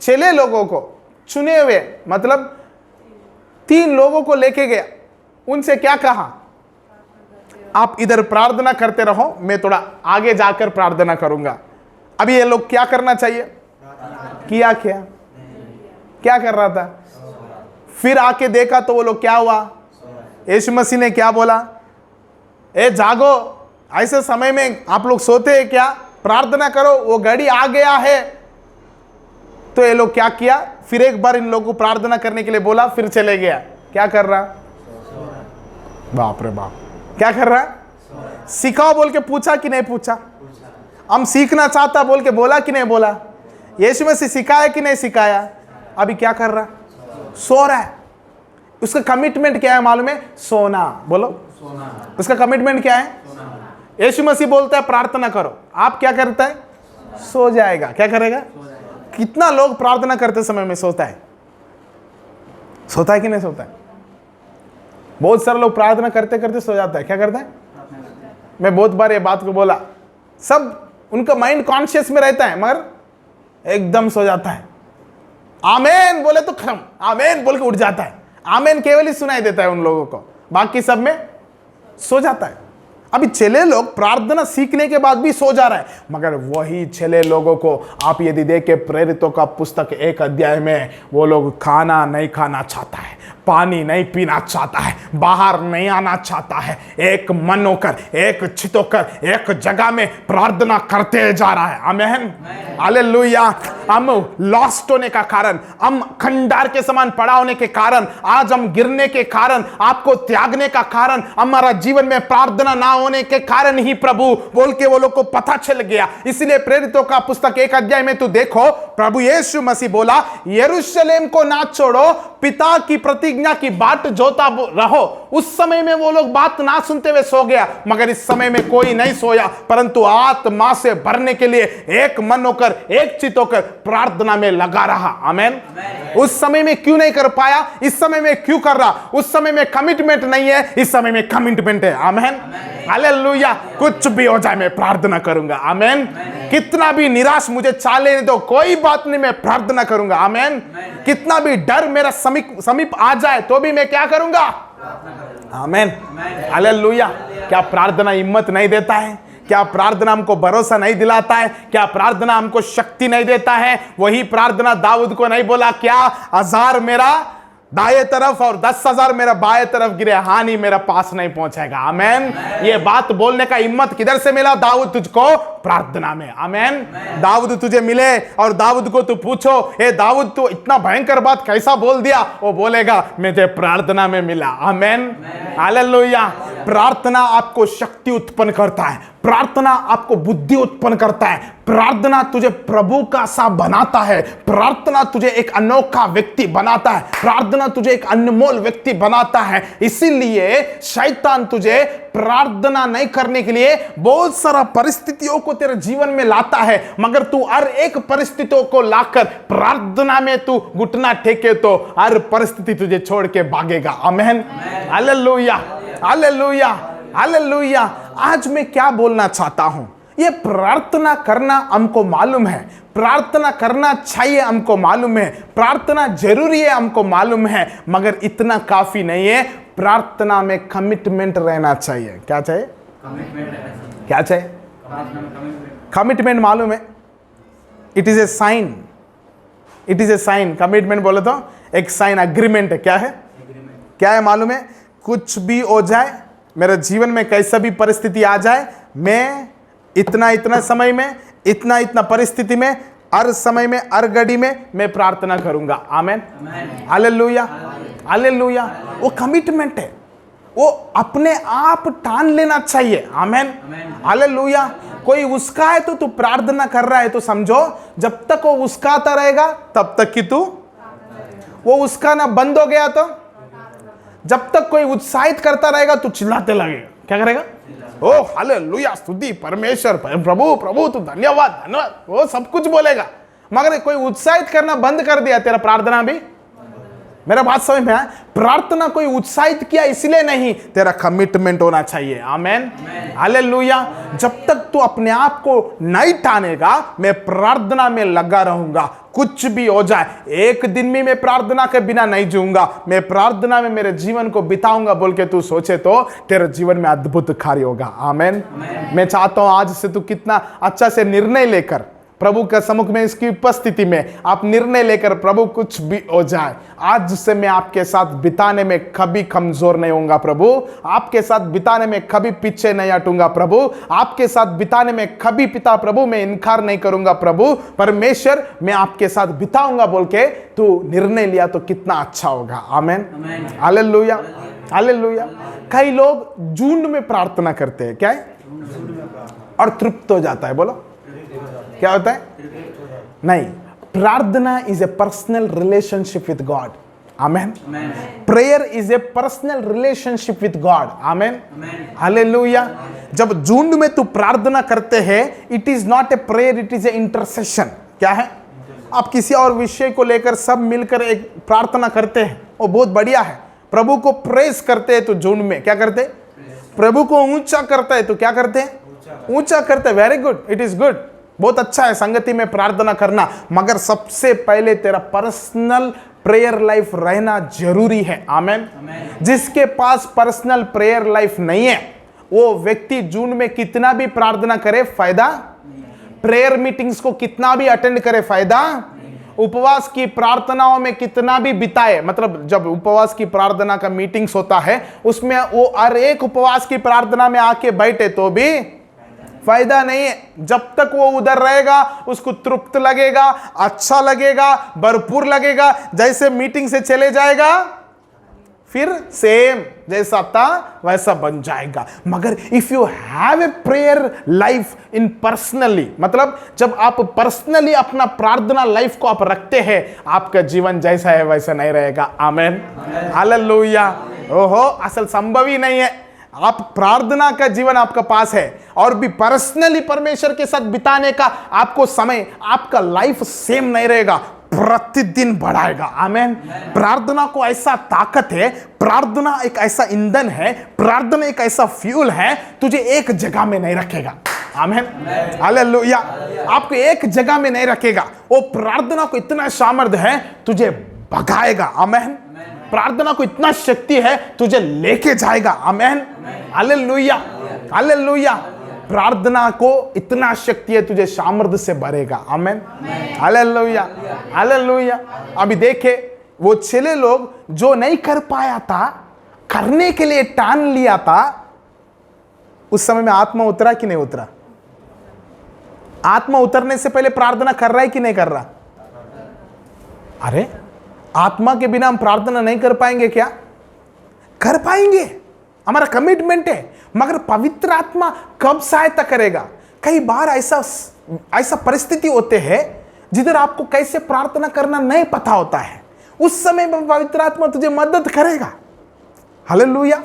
चेले लोगों को, चुने हुए मतलब 3 लोगों को लेके गया, उनसे क्या कहा, आप इधर प्रार्थना करते रहो, मैं थोड़ा आगे जाकर प्रार्थना करूंगा। अभी ये लोग क्या करना चाहिए, किया क्या, क्या कर रहा था? फिर आके देखा तो वो लोग क्या हुआ, यीशु मसीह ने क्या बोला, ए जागो, ऐसे समय में आप लोग सोते हैं क्या, प्रार्थना करो, वो घड़ी आ गया है। तो ये लोग क्या किया, फिर एक बार इन लोगों को प्रार्थना करने के लिए बोला, फिर चले गया। क्या कर रहा, बाप रे बाप, क्या कर रहा है? सिखाओ बोल के पूछा कि नहीं पूछा? हम सीखना चाहता बोल के बोला कि नहीं बोला? यीशु मसीह सिखाया कि नहीं सिखाया? अभी क्या कर रहा, सो रहा है। उसका कमिटमेंट क्या है मालूम है, सोना। बोलो, उसका कमिटमेंट क्या है? यीशु मसीह बोलता है प्रार्थना करो, आप क्या करता है, सो जाएगा। क्या करेगा? कितना लोग प्रार्थना करते समय में सोता है? सोता है कि नहीं सोता है? बहुत सारे लोग प्रार्थना करते करते सो जाता है। क्या करता है? मैं बहुत बार ये बात को बोला, सब उनका माइंड कॉन्शियस में रहता है मगर एकदम सो जाता है। आमेन बोले तो खत्म, आमेन बोल के उठ जाता है। आमेन केवल ही सुनाई देता है उन लोगों को, बाकी सब में सो जाता है। अभी चेले लोग प्रार्थना सीखने के बाद भी सो जा रहा है, मगर वही चेले लोगों को आप यदि देखें प्रेरितों का पुस्तक 1 अध्याय में, वो लोग खाना नहीं खाना चाहता है, पानी नहीं पीना चाहता है, बाहर नहीं आना चाहता है, एक मन होकर, एक चित होकर, एक जगह में प्रार्थना करते जा रहा है। आमीन, हालेलुया। हम लॉस्ट होने का कारण, हम खंडार के समान पड़ा होने के कारण, आज हम गिरने के कारण, आपको त्यागने का कारण, हमारा जीवन में प्रार्थना ना होने के कारण ही प्रभु बोल के वो लोग को पता चल गया। इसलिए प्रेरितों का पुस्तक 1 अध्याय में तू देखो, प्रभु यीशु मसीह बोला, यरूशलेम को ना छोड़ो, पिता की प्रतिज्ञा की बाट जोता रहो। उस समय में वो लोग बात ना सुनते हुए सो गया, मगर इस समय में कोई नहीं सोया, परंतु आत्मा से भरने के लिए एक मन होकर, एक चित होकर प्रार्थना में लगा रहा। आमीन। उस समय में क्यों नहीं कर पाया, इस समय में क्यों कर रहा? उस समय में कमिटमेंट नहीं है, इस समय में कमिटमेंट है। आमीन। हालेलुया। कुछ भी हो जाए मैं प्रार्थना करूंगा, आमेन। कितना भी निराश मुझे चाले तो कोई बात नहीं, मैं प्रार्थना करूंगा, आमेन। कितना भी डर मेरा समीप आ जाए तो भी मैं क्या करूंगा, आमेन, हालेलुया। क्या प्रार्थना हिम्मत नहीं देता है? क्या प्रार्थना हमको भरोसा नहीं दिलाता है? क्या प्रार्थना हमको शक्ति नहीं देता है? वही प्रार्थना दाऊद को नहीं बोला क्या 1000 मेरा दाएं तरफ और 10,000 मेरा बाएं तरफ गिरे, हानि मेरा पास नहीं पहुंचेगा, आमेन। ये बात बोलने का हिम्मत किधर से मिला? दाऊद तुझको प्रार्थना में, आमेन। दाऊद तुझे मिले और दाऊद को तू पूछो, हे दाऊद तू इतना भयंकर बात कैसा बोल दिया? वो बोलेगा मुझे प्रार्थना में मिला, आमेन, हालेलुया। प्रार्थना आपको शक्ति उत्पन्न करता है, प्रार्थना आपको बुद्धि उत्पन्न करता है, प्रार्थना तुझे प्रभु का सा बनाता है, प्रार्थना तुझे एक अनोखा व्यक्ति बनाता है, प्रार्थना तुझे एक अनमोल व्यक्ति बनाता है। इसीलिए शैतान तुझे प्रार्थना नहीं करने के लिए बहुत सारा परिस्थितियों को तेरे जीवन में लाता है, मगर तू हर एक परिस्थितियों को लाकर प्रार्थना में तू घुटना टेके तो हर परिस्थिति तुझे छोड़ के भागेगा, आमेन, हालेलुया, हालेलुया, हालेलुया। आज मैं क्या बोलना चाहता हूं, ये प्रार्थना करना हमको मालूम है, प्रार्थना करना चाहिए हमको मालूम है, प्रार्थना जरूरी है हमको मालूम है, मगर इतना काफी नहीं है। प्रार्थना में कमिटमेंट रहना चाहिए। क्या चाहिए? क्या चाहिए? कमिटमेंट मालूम है? It is a sign, it is a sign. Commitment बोले तो एक साइन, अग्रीमेंट है। क्या है? क्या है मालूम है? कुछ भी हो जाए मेरे जीवन में, कैसा भी परिस्थिति आ जाए, मैं इतना इतना समय में, इतना इतना परिस्थिति में, हर समय में, हर घड़ी में मैं प्रार्थना करूंगा, आमेन, हालेलुया, हालेलुया। वो कमिटमेंट है, वो अपने आप ठान लेना चाहिए, आमेन, हालेलुया। कोई उसका है तो तू प्रार्थना कर रहा है तो समझो जब तक वो उसकाता रहेगा तब तक कि तू, वो उसका ना बंद हो गया तो, जब तक कोई उत्साहित करता रहेगा तू चिल्लाते लगेगा। क्या करेगा? ओ हालेलुया, स्तुति परमेश्वर, प्रभु प्रभु तू धन्यवाद धन्यवाद, वो सब कुछ बोलेगा। मगर कोई उत्साहित करना बंद कर दिया, तेरा प्रार्थना भी, मेरा बात समझ में आया? प्रार्थना कोई उत्साहित किया इसलिए नहीं, तेरा कमिटमेंट होना चाहिए, आमेन, हालेलुया। जब तक तू अपने आप को नहीं ठानेगा मैं प्रार्थना में लगा रहूंगा, कुछ भी हो जाए, एक दिन में मैं प्रार्थना के बिना नहीं जीऊंगा, मैं प्रार्थना में मेरे जीवन को बिताऊंगा बोल के तू सोचे तो तेरे जीवन में अद्भुत कार्य होगा, आमेन। मैं चाहता हूं आज से तू कितना अच्छा से निर्णय लेकर प्रभु के सम्मुख में, इसकी उपस्थिति में आप निर्णय लेकर, प्रभु कुछ भी हो जाए आज से मैं आपके साथ बिताने में कभी कमजोर नहीं होऊंगा, प्रभु आपके साथ बिताने में कभी पीछे नहीं हटूंगा, प्रभु आपके साथ बिताने में कभी पिता प्रभु मैं इनकार नहीं करूंगा, प्रभु परमेश्वर मैं आपके साथ बिताऊंगा बोल के तू निर्णय लिया तो कितना अच्छा होगा, आमेन, हालेलुया, हालेलुया। कई लोग झुंड में प्रार्थना करते हैं, क्या है? और तृप्त हो जाता है। बोलो क्या होता है? नहीं, प्रार्थना is a personal relationship with God, amen. Prayer is a personal relationship with God, amen, hallelujah. जब झुंड में तू प्रार्थना करते हैं, it is not a prayer, it is A intercession. क्या है? आप किसी और विषय को लेकर सब मिलकर एक प्रार्थना करते हैं, वो बहुत बढ़िया है। प्रभु को प्रेस करते हैं तो झुंड में क्या करते हैं? प्रभु को ऊंचा करता है तो क्या करते हैं? ऊंचा करते हैं। Very good, it is good, बहुत अच्छा है संगति में प्रार्थना करना, मगर सबसे पहले तेरा पर्सनल प्रेयर लाइफ रहना जरूरी है, आमेन। जिसके पास पर्सनल प्रेयर लाइफ नहीं है वो व्यक्ति जून में कितना भी प्रार्थना करे फायदा, प्रेयर मीटिंग्स को कितना भी अटेंड करे फायदा, उपवास की प्रार्थनाओं में कितना भी बिताए, मतलब जब उपवास की प्रार्थना का मीटिंग्स होता है उसमें वो हर एक उपवास की प्रार्थना में आके बैठे तो भी फायदा नहीं है। जब तक वो उधर रहेगा उसको तृप्त लगेगा, अच्छा लगेगा, भरपूर लगेगा। जैसे मीटिंग से चले जाएगा फिर सेम जैसा था वैसा बन जाएगा। मगर if you have a prayer life in personally, मतलब जब आप पर्सनली अपना प्रार्थना लाइफ को आप रखते हैं, आपका जीवन जैसा है वैसा नहीं रहेगा, आमेन, हालेलुया। ओहो, असल संभव ही नहीं है। आप प्रार्थना का जीवन आपका पास है और भी पर्सनली परमेश्वर के साथ बिताने का आपको समय, आपका लाइफ सेम नहीं रहेगा। प्रतिदिन बढ़ाएगा। आमेन। प्रार्थना को ऐसा ताकत है, प्रार्थना एक ऐसा ईंधन है, प्रार्थना एक ऐसा फ्यूल है, तुझे एक जगह में नहीं रखेगा। आमेन, हालेलुया। आपको एक जगह में नहीं रखेगा। वो प्रार्थना को इतना सामर्थ्य है, तुझे भगाएगा। आमेन। प्रार्थना को इतना शक्ति है, तुझे लेके जाएगा। Amen, hallelujah, hallelujah. प्रार्थना को इतना शक्ति है, तुझे सामर्थ्य से भरेगा। आमेन, हालेलुया, हालेलुया। अभी देखे वो चेले लोग जो नहीं कर पाया था, करने के लिए ठान लिया था, उस समय में आत्मा उतरा कि नहीं उतरा? आत्मा उतरने से पहले प्रार्थना कर रहा है कि नहीं कर रहा? अरे आत्मा के बिना हम प्रार्थना नहीं कर पाएंगे क्या? कर पाएंगे, हमारा कमिटमेंट है। मगर पवित्र आत्मा कब सहायता करेगा? कई बार ऐसा परिस्थिति होते हैं जिधर आपको कैसे प्रार्थना करना नहीं पता होता है, उस समय में पवित्र आत्मा तुझे मदद करेगा। हालेलुया।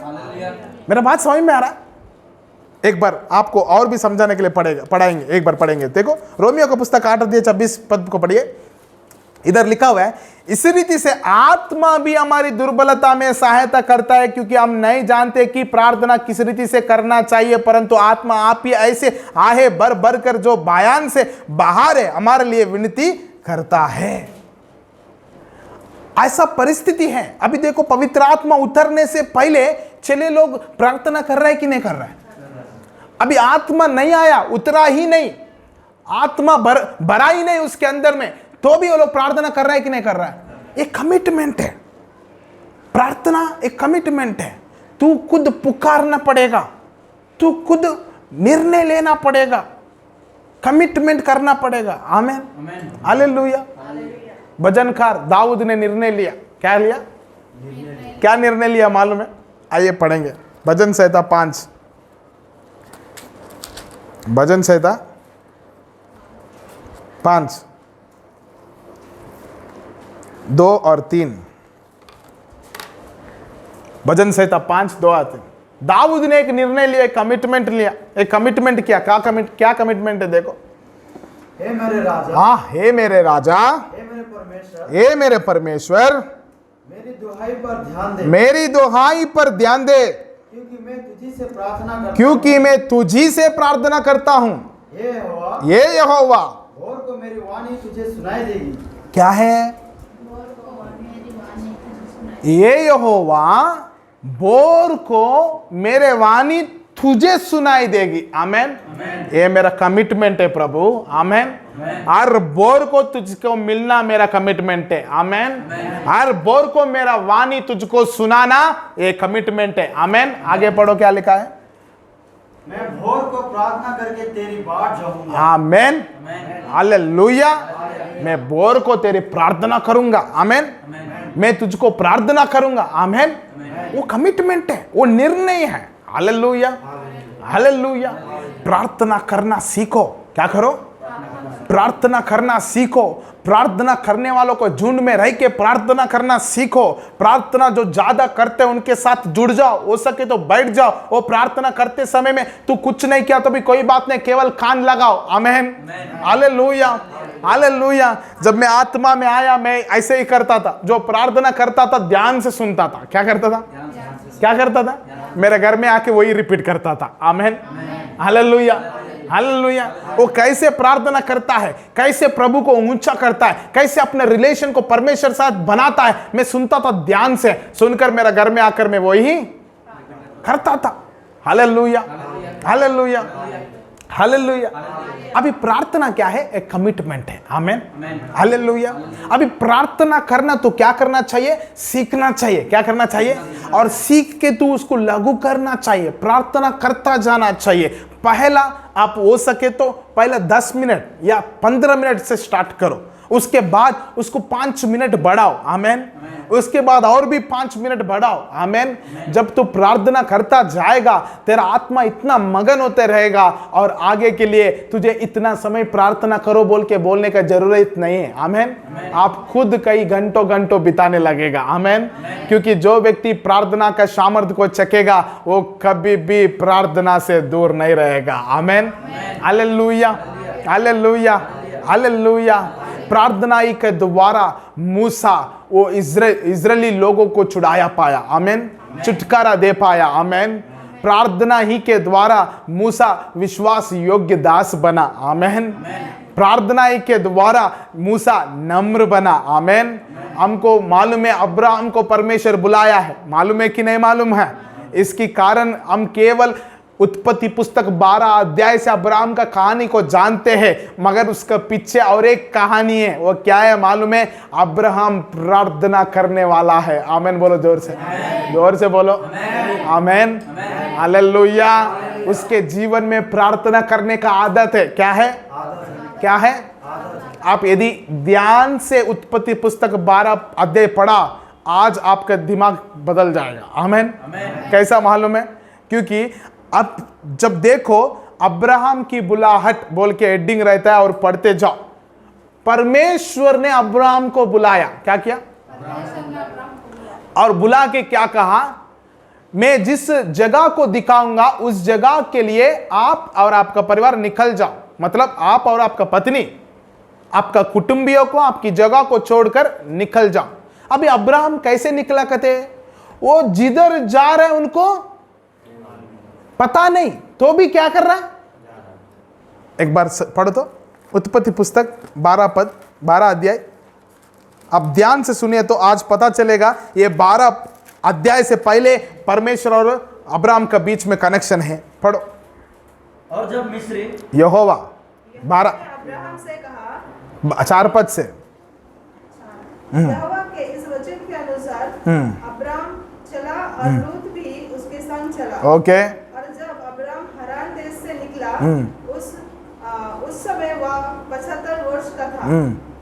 मेरा बात समझ में आ रहा है? एक बार आपको और भी समझाने के लिए पढ़ाएंगे, एक बार पढ़ेंगे। देखो रोमियो का पुस्तक 8:26 पद को पढ़िए। इधर लिखा हुआ है, इसी रीति से आत्मा भी हमारी दुर्बलता में सहायता करता है, क्योंकि हम नहीं जानते कि प्रार्थना किस रीति से करना चाहिए, परंतु आत्मा आप ही ऐसे आहे भर भर कर जो बयान से बाहर है हमारे लिए विनती करता है। ऐसा परिस्थिति है। अभी देखो पवित्र आत्मा उतरने से पहले चले लोग प्रार्थना कर रहे हैं कि नहीं कर रहे हैं? अभी आत्मा नहीं आया, उतरा ही नहीं, आत्मा भरा ही नहीं उसके अंदर में, तो भी वो लोग प्रार्थना कर रहा है कि नहीं कर रहा है? एक कमिटमेंट है। प्रार्थना एक कमिटमेंट है। तू खुद पुकारना पड़ेगा, तू खुद निर्णय लेना पड़ेगा, कमिटमेंट करना पड़ेगा। आमेन, हालेलुया। भजनकार दाऊद ने निर्णय लिया। क्या लिया? क्या निर्णय लिया मालूम है? आइए पढ़ेंगे। भजन संहिता 5, भजन संहिता 5 2 और 3। भजन संहिता 5 2 और 3। दाऊद ने एक निर्णय लिया, एक कमिटमेंट लिया, एक कमिटमेंट किया। क्या कमिटमेंट है? देखो, हे मेरे राजा, हाँ, हे मेरे राजा, हे मेरे परमेश्वर, हे मेरे परमेश्वर, मेरी दुहाई पर ध्यान दे, मेरी दुहाई पर ध्यान दे, क्योंकि मैं तुझी से प्रार्थना करता क्योंकि मैं तुझी से प्रार्थना करता हूं। हूं। हे यहोवा, ये यहोवा, भोर को मेरी वाणी तुझे सुनाई देगी। क्या है? ये यहोवा बोर को मेरे वाणी तुझे सुनाई देगी। आमेन। ये मेरा कमिटमेंट है प्रभु। आमेन। हर बोर को तुझको मिलना मेरा कमिटमेंट है। आमेन। हर बोर को मेरा वाणी तुझको सुनाना ये कमिटमेंट है। आमेन। आगे पढ़ो, क्या लिखा है? मैं भोर को प्रार्थना करके तेरी बाट जाऊंगा। आमेन, हालेलुया। मैं भोर को तेरी प्रार्थना करूंगा। आमेन। मैं तुझको प्रार्थना करूंगा। आमेन। वो कमिटमेंट है, वो निर्णय है। Hallelujah, hallelujah. प्रार्थना करना सीखो। क्या करो? प्रार्थना करना सीखो। प्रार्थना करने वालों को झुंड में रह के प्रार्थना करना सीखो। प्रार्थना जो ज्यादा करते हैं उनके साथ जुड़ जाओ, हो सके तो बैठ जाओ। वो प्रार्थना करते समय में तू कुछ नहीं किया तो भी कोई बात नहीं, केवल कान लगाओ। आमेन, हालेलुया, हालेलुया। जब मैं आत्मा में आया, मैं ऐसे ही करता था। जो प्रार्थना करता था ध्यान से सुनता था। क्या करता था? क्या करता था? मेरे घर में आके वही रिपीट करता था। आमेन, हालेलुया, हालेलुया। वो कैसे प्रार्थना करता है, कैसे प्रभु को ऊंचा करता है, कैसे अपने रिलेशन को परमेश्वर साथ बनाता है, मैं सुनता था ध्यान से। सुनकर मेरा घर में आकर मैं वही करता था। Hallelujah, hallelujah, hallelujah. अभी प्रार्थना क्या है? एक कमिटमेंट है। Amen, hallelujah. अभी प्रार्थना करना तो क्या करना चाहिए? सीखना चाहिए। क्या करना चाहिए? और सीख के तू उसको लागू करना चाहिए। प्रार्थना करता जाना चाहिए। पहला आप हो सके तो पहला 10 मिनट या 15 मिनट से स्टार्ट करो, उसके बाद उसको 5 मिनट बढ़ाओ। आमेन। उसके बाद और भी 5 मिनट बढ़ाओ। आमेन। जब तू प्रार्थना करता जाएगा, तेरा आत्मा इतना मगन होते रहेगा और आगे के लिए तुझे इतना समय प्रार्थना करो बोल के बोलने का जरूरत नहीं है। आमेन। आप खुद कई घंटों घंटों बिताने लगेगा। आमेन। क्योंकि जो व्यक्ति प्रार्थना का सामर्थ्य को चखेगा वो कभी भी प्रार्थना से दूर नहीं रहेगा। आमेन, हालेलुया, हालेलुया, हालेलुया। प्रार्थना ही के द्वारा मूसा वो इजरायली लोगों को छुड़ाया पाया, आमेन, छुटकारा दे पाया, आमेन। प्रार्थना ही के द्वारा मूसा विश्वास योग्य दास बना, आमेन। प्रार्थना ही के द्वारा मूसा नम्र बना, आमेन। हमको मालूम है अब्राहम को परमेश्वर बुलाया है, मालूम है कि नहीं मालूम है? इसकी कारण हम केवल उत्पत्ति पुस्तक 12 अध्याय से अब्राहम का कहानी को जानते हैं, मगर उसका पीछे और एक कहानी है। वो क्या है मालूम है? अब्राहम प्रार्थना करने वाला है, आमेन। बोलो जोर से बोलो, आमेन, हालेलुया। उसके जीवन में प्रार्थना करने का आदत है। क्या है? क्या है? आप यदि ध्यान से उत्पत्ति पुस्तक 12 अध्याय पढ़ा, आज आपका दिमाग बदल जाएगा, आमेन। कैसा मालूम है? क्योंकि अब जब देखो अब्राहम की बुलाहट बोल के हेडिंग रहता है और पढ़ते जाओ, परमेश्वर ने अब्राहम को बुलाया। क्या किया? और बुला के क्या कहा? मैं जिस जगह को दिखाऊंगा उस जगह के लिए आप और आपका परिवार निकल जाओ। मतलब आप और आपका पत्नी, आपका कुटुंबियों को, आपकी जगह को छोड़कर निकल जाओ। अभी अब्राहम कैसे निकला कहते? वो जिधर जा रहे उनको पता नहीं, तो भी क्या कर रहा है? एक बार पढ़ो तो उत्पत्ति पुस्तक 12 अध्याय। अब ध्यान से सुनिए तो आज पता चलेगा ये 12 अध्याय से पहले परमेश्वर और अब्राहम का बीच में कनेक्शन है। पढ़ो। और जब मिस्री यहोवा 12 अब्राहम से कहा, 4 पद से, यहोवा के इस वचन के अनुसार अब्राहम चला और लूत भी उसके संग चला। ओके। और जब अब्राहम हरान देश से निकला, उस समय वह 75 वर्ष का था।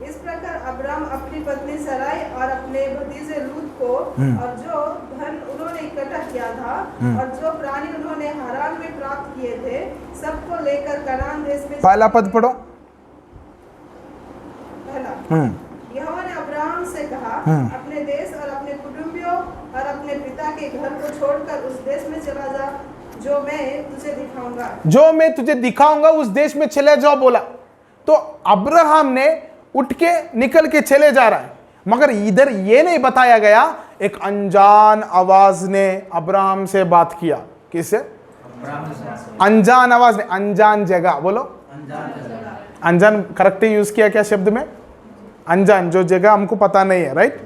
इस प्रकार अब्राहम अपनी पत्नी सराय और अपने भतीजे लूत को और जो धन उन्होंने इकट्ठा किया था और जो प्राणी उन्होंने हरान में प्राप्त किए थे, सबको लेकर कनान देश में। पहला पद पढ़ो। पहला, यहोवा ने अब्राहम से कहा, अपने देश और अपने कुटुंबियों और अपने पिता के घर को छोड़कर उस देश में चला जा जो मैं तुझे दिखाऊंगा। जो मैं तुझे दिखाऊंगा उस देश में चले जाओ बोला। तो अब्राहम ने उठ के निकल के चले जा रहा है, मगर इधर ये नहीं बताया गया एक अनजान आवाज ने अब्राहम से बात किया। किससे? अनजान आवाज ने, अनजान जगह। बोलो अनजान करेक्ट यूज किया क्या शब्द में? अनजान, जो जगह हमको पता नहीं है, राइट?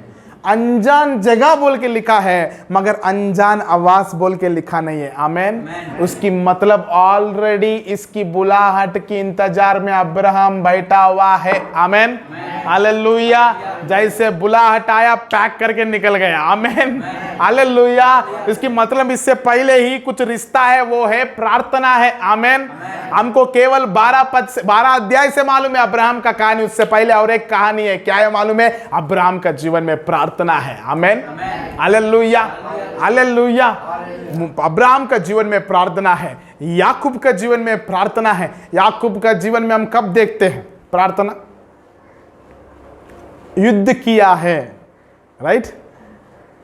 अनजान जगह बोल के लिखा है, मगर अनजान आवाज बोल के लिखा नहीं है, आमेन। उसकी मतलब ऑलरेडी इसकी बुलाहट की इंतजार में अब्राहम बैठा हुआ है, आमेन, हालेलुया। जैसे बुलाहट आया पैक करके निकल गया, आमेन, हालेलुया। इसकी मतलब इससे पहले ही कुछ रिश्ता है, वो है प्रार्थना है, आमेन। हमको केवल 12 अध्याय से मालूम है अब्राहम का कहानी, उससे पहले और एक कहानी है। क्या है मालूम है? अब्राहम का जीवन में प्रार्थना है, आमेन, हालेलुया, हालेलुया। अब्राहम का जीवन में प्रार्थना है, याकूब का जीवन में प्रार्थना है। याकूब का जीवन में हम कब देखते हैं प्रार्थना? युद्ध किया है, राइट?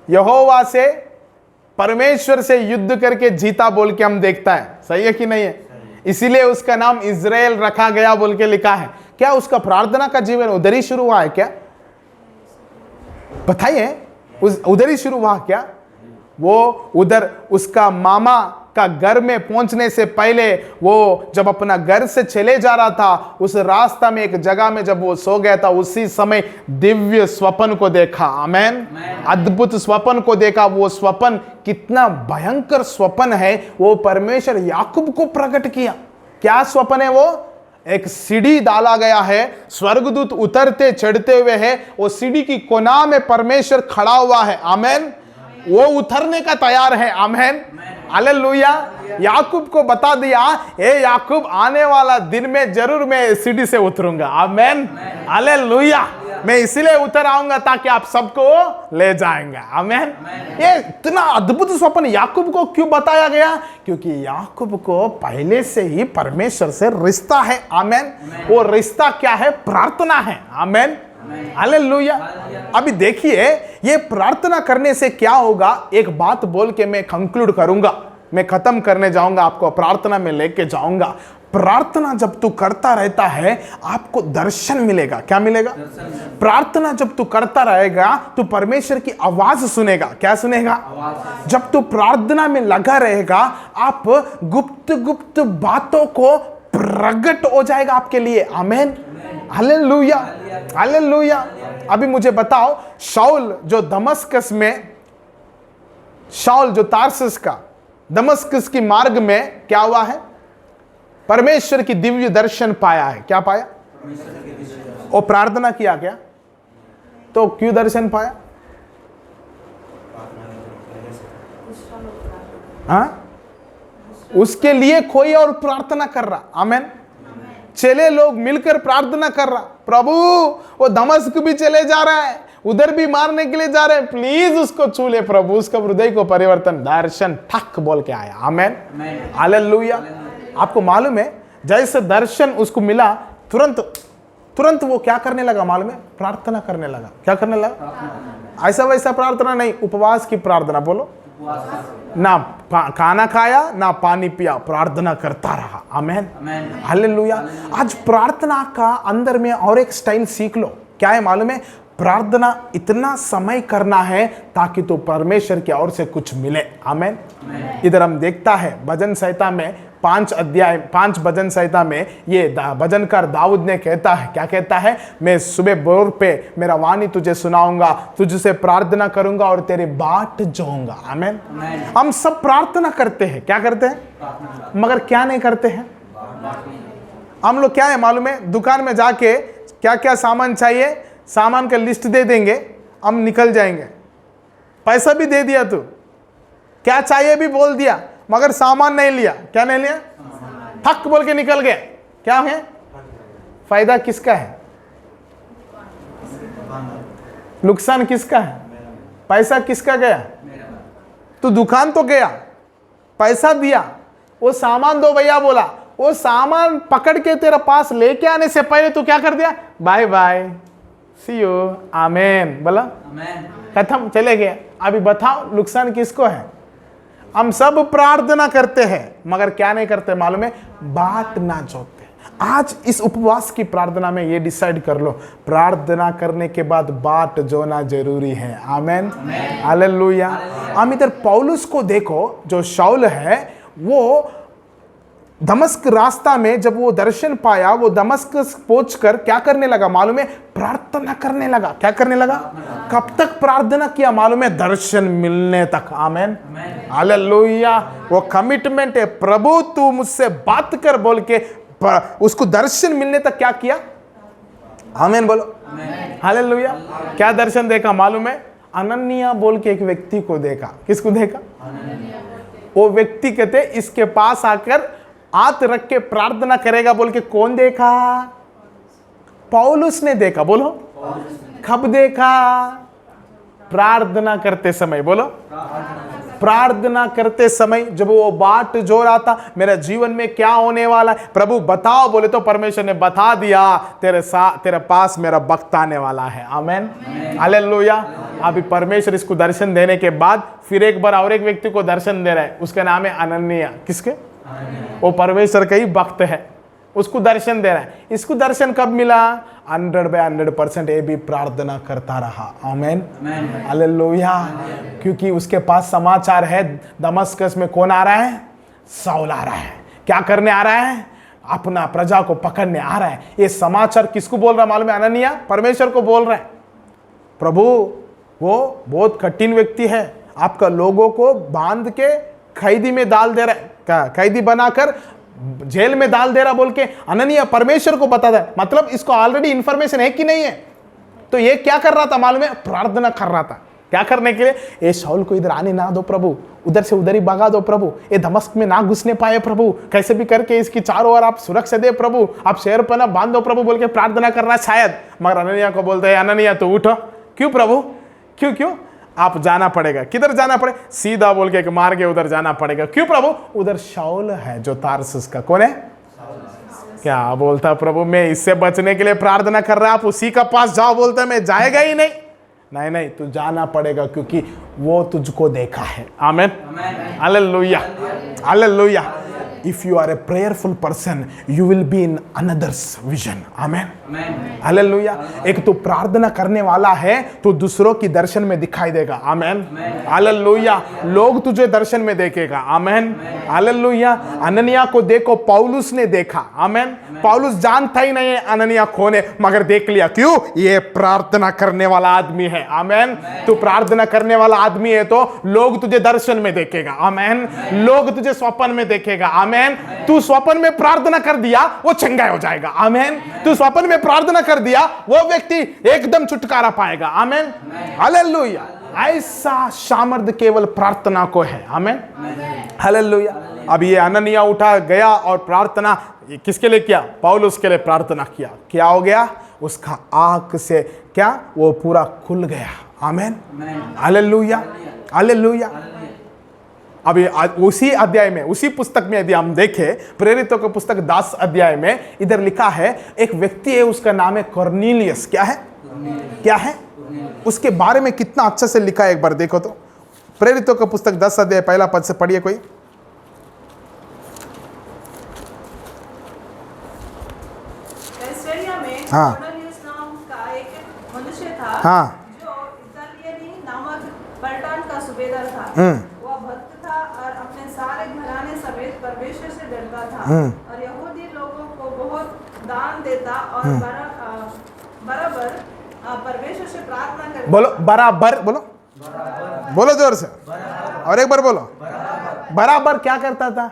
यहोवा से, परमेश्वर से युद्ध करके जीता बोल के हम देखता है, सही है कि नहीं है? इसीलिए उसका नाम इज़राइल रखा गया बोल के लिखा है। क्या उसका प्रार्थना का जीवन उधर ही शुरू हुआ है क्या? बताइए, उधर ही शुरू हुआ क्या? वो उधर उसका मामा का घर में पहुंचने से पहले वो जब अपना घर से चले जा रहा था, उस रास्ता में एक जगह में जब वो सो गया था, उसी समय दिव्य स्वप्न को देखा, आमेन, अद्भुत स्वप्न को देखा। वो स्वप्न कितना भयंकर स्वप्न है, वो परमेश्वर याकूब को प्रकट किया। क्या स्वप्न है वो? एक सीढ़ी डाला गया है, स्वर्गदूत उतरते चढ़ते हुए है, वो सीढ़ी की कोना में परमेश्वर खड़ा हुआ है, आमेन। वो उतरने का तैयार है, आमेन, हालेलुया। याकूब को बता दिया, ए याकूब, आने वाला दिन में जरूर मैं सीढ़ी से उतरूंगा, आमेन, हालेलुया। मैं इसलिए उतर आऊंगा ताकि आप सबको ले जाएंगे, आमेन। ये इतना अद्भुत स्वप्न याकूब को क्यों बताया गया? क्योंकि याकूब को पहले से ही परमेश्वर से रिश्ता है, आमेन। वो रिश्ता क्या है? प्रार्थना है, आमेन, हालेलुया। अभी देखिए, ये प्रार्थना करने से क्या होगा, एक बात बोल के मैं कंक्लूड करूंगा, मैं खत्म करने जाऊंगा, आपको प्रार्थना में लेके जाऊंगा। प्रार्थना जब तू करता रहता है आपको दर्शन मिलेगा। क्या मिलेगा? प्रार्थना जब तू करता रहेगा तो परमेश्वर की आवाज सुनेगा। क्या सुनेगा? जब तू प्रार्थना में लगा रहेगा आप गुप्त गुप्त बातों को प्रकट हो जाएगा आपके लिए। आमेन, हालेलुया, हालेलुया। अभी मुझे बताओ, शाऊल जो दमस्कस में, शाऊल जो तार्सस का दमस्कस की मार्ग में क्या हुआ है? परमेश्वर की दिव्य दर्शन पाया है। क्या पाया? और प्रार्थना किया क्या? तो क्यों दर्शन पाया? हाँ, उसके लिए कोई और प्रार्थना कर रहा। आमेन। चले लोग मिलकर प्रार्थना कर रहा, प्रभु वो दमस्क भी चले जा रहा है, उधर भी मारने के लिए जा रहे हैं, प्लीज उसको छू ले प्रभु। उसका हृदय को परिवर्तन, दर्शन ठक बोल के आया। आमेन, हालेलुया। आपको मालूम है जैसे दर्शन उसको मिला तुरंत वो क्या करने लगा मालूम है? प्रार्थना करने लगा। क्या करने लगा? ऐसा वैसा प्रार्थना नहीं, उपवास की प्रार्थना। बोलो, ना खाना खाया ना पानी पिया, प्रार्थना करता रहा। आमेन, हालेलुया। आज प्रार्थना का अंदर में और एक स्टाइल सीख लो। क्या है मालूम है? प्रार्थना इतना समय करना है ताकि तो परमेश्वर की ओर से कुछ मिले। आमेन। इधर हम देखता है भजन संहिता में 5 भजन संहिता में ये भजनकार दाऊद ने कहता है, क्या कहता है? मैं सुबह भोर पे मेरा वाणी तुझे सुनाऊंगा, तुझसे प्रार्थना करूंगा और तेरे बाट जोऊंगा। आमेन। हम सब प्रार्थना करते हैं। क्या करते हैं? मगर क्या नहीं करते हैं? हम लोग क्या है मालूम है? दुकान में जाके क्या क्या सामान चाहिए, सामान का लिस्ट दे देंगे, हम निकल जाएंगे। पैसा भी दे दिया, तू क्या चाहिए भी बोल दिया, मगर सामान नहीं लिया। क्या नहीं लिया? ठक बोल के निकल गया। क्या है? फायदा किसका है? नुकसान किसका है? पैसा किसका गया? तू दुकान तो गया, पैसा दिया, वो सामान दो भैया बोला, वो सामान पकड़ के तेरा पास लेके आने से पहले तू क्या कर दिया? बाय बाय, सी यू, आमेन बोला, खत्म, चले गए। अभी बताओ नुकसान किसको है? हम सब प्रार्थना करते हैं मगर क्या नहीं करते मालूम है? बाट ना जोते। आज इस उपवास की प्रार्थना में ये डिसाइड कर लो, प्रार्थना करने के बाद बाट जोना जरूरी है। Amen, hallelujah. हम इधर पौलुस को देखो, जो शाऊल है वो दमस्क रास्ता में जब वो दर्शन पाया, वो दमस्क पहुंचकर क्या करने लगा मालूम है? प्रार्थना करने लगा। क्या करने लगा? कब तक प्रार्थना किया मालूम है? दर्शन मिलने तक। आमेन, हालेलुया। वो कमिटमेंट है, प्रभु तू मुझसे बात कर बोल के उसको दर्शन मिलने तक क्या किया? आमेन बोलो, हालेलुया। क्या दर्शन देखा मालूम है? अनन्या बोल के एक व्यक्ति को देखा। किसको देखा? वो व्यक्ति कहते इसके पास आकर हाथ रख के प्रार्थना करेगा बोल के कौन देखा? पौलुस ने देखा। बोलो, कब देखा? प्रार्थना करते समय। बोलो, प्रार्थना करते समय जब वो बाट जो रहा था, मेरे जीवन में क्या होने वाला है प्रभु बताओ, बोले तो परमेश्वर ने बता दिया, तेरे पास मेरा वक्त आने वाला है। Amen, hallelujah. अभी परमेश्वर इसको दर्शन देने के बाद फिर एक बार और एक व्यक्ति को दर्शन दे रहा है, उसका नाम है अनन्या। किसके? वो परमेश्वर का ही भक्त है, उसको दर्शन दे रहा है। इसको दर्शन कब मिला? 100% ये भी प्रार्थना करता रहा। आमेन, हालेलुया। क्योंकि उसके पास समाचार है, दमस्कस में कौन आ रहा है? शाऊल आ रहा है। क्या करने आ रहा है? अपना प्रजा को पकड़ने आ रहा है। ये समाचार किसको बोल रहा मालूम है? अनन्या परमेश्वर को बोल रहा है, प्रभु वो बहुत कठिन व्यक्ति है, आपका लोगों को बांध के कैदी में डाल दे रहा है, कैदी बनाकर जेल में डाल दे रहा बोल के अनन्या परमेश्वर को बताता है। मतलब इसको ऑलरेडी इंफॉर्मेशन है कि नहीं है? तो ये क्या कर रहा था मालूम है? प्रार्थना कर रहा था। क्या करने के लिए? ये शाऊल को इधर आने ना दो प्रभु, उधर से उधर ही भगा दो प्रभु, ये दमस्क में ना घुसने पाए प्रभु, कैसे भी करके इसकी चारों ओर आप सुरक्षा दे प्रभु, आप शहर पर ना बांध दो प्रभु बोल के प्रार्थना कर रहा है शायद। मगर अनन्या को बोलते हैं, अनन्या तो उठो। क्यों प्रभु? क्यों आप जाना पड़ेगा। किधर जाना पड़े? सीधा बोल के एक मार्ग है, उधर जाना पड़ेगा। क्यों प्रभु? उधर शाऊल है जो तार्सुस का। कौन है? क्या बोलता प्रभु? मैं इससे बचने के लिए प्रार्थना कर रहा, आप उसी का पास जाओ बोलता, मैं जाएगा ही नहीं, तू जाना पड़ेगा क्योंकि वो तुझको देखा है। Amen, hallelujah, hallelujah. If you are a prayerful person, you will be in another's vision. Amen. Amen. Hallelujah. एक तो प्रार्थना करने वाला है तो दूसरों की दर्शन में दिखाई देगा। आमेन। हालेलुया। लोग तुझे दर्शन में देखेगा। आमेन। हालेलुया। अननिया को देखो, पौलुस ने देखा। आमेन। पौलुस जानता ही नहीं है अननिया कौन है, मगर देख लिया। क्यों? ये प्रार्थना करने वाला आदमी है। आमेन। तू प्रार्थना करने वाला आदमी है तो लोग तुझे दर्शन में देखेगा। आमेन। लोग तुझे स्वप्न में देखेगा। आमेन। तू स्वप्न में प्रार्थना कर दिया, वो चंगा हो जाएगा। आमेन। तू स्वप्न में प्रार्थना कर दिया, वो व्यक्ति एकदम छुटकारा पाएगा। आमेन। हालेलुया। ऐसा सामर्थ्य केवल प्रार्थना को है। आमेन। हालेलुया। अब ये अननिया उठा गया और प्रार्थना किसके लिए किया? पौलुस के लिए प्रार्थना किया। क्या हो गया? उसका आंख से क्या वो पूरा खुल गया। आमेन। हालेलुया। हालेलुया। अभी उसी अध्याय में, उसी पुस्तक में यदि हम देखें, प्रेरितों की पुस्तक 10 अध्याय में इधर लिखा है, एक व्यक्ति है, उसका नाम है कॉर्नेलियस। क्या है? क्या है? उसके बारे में कितना अच्छा से लिखा है, एक बार देखो तो। प्रेरितों की पुस्तक 10 अध्याय पहला पद से पढ़िए कोई। कैसरिया में हाँ। कॉर्नेलियस नाम का एक मनुष्य था, हाँ। जो इतालियनी नामक पलटन का सूबेदार था। वह भक्त था और अपने सारे घराने समेत परमेश्वर से डरता था और यहूदी लोगों को बहुत दान देता और बराबर परमेश्वर से प्रार्थना करता। बोलो बराबर, बोलो बोलो जोर से, और एक बार बोलो। बराबर क्या करता था?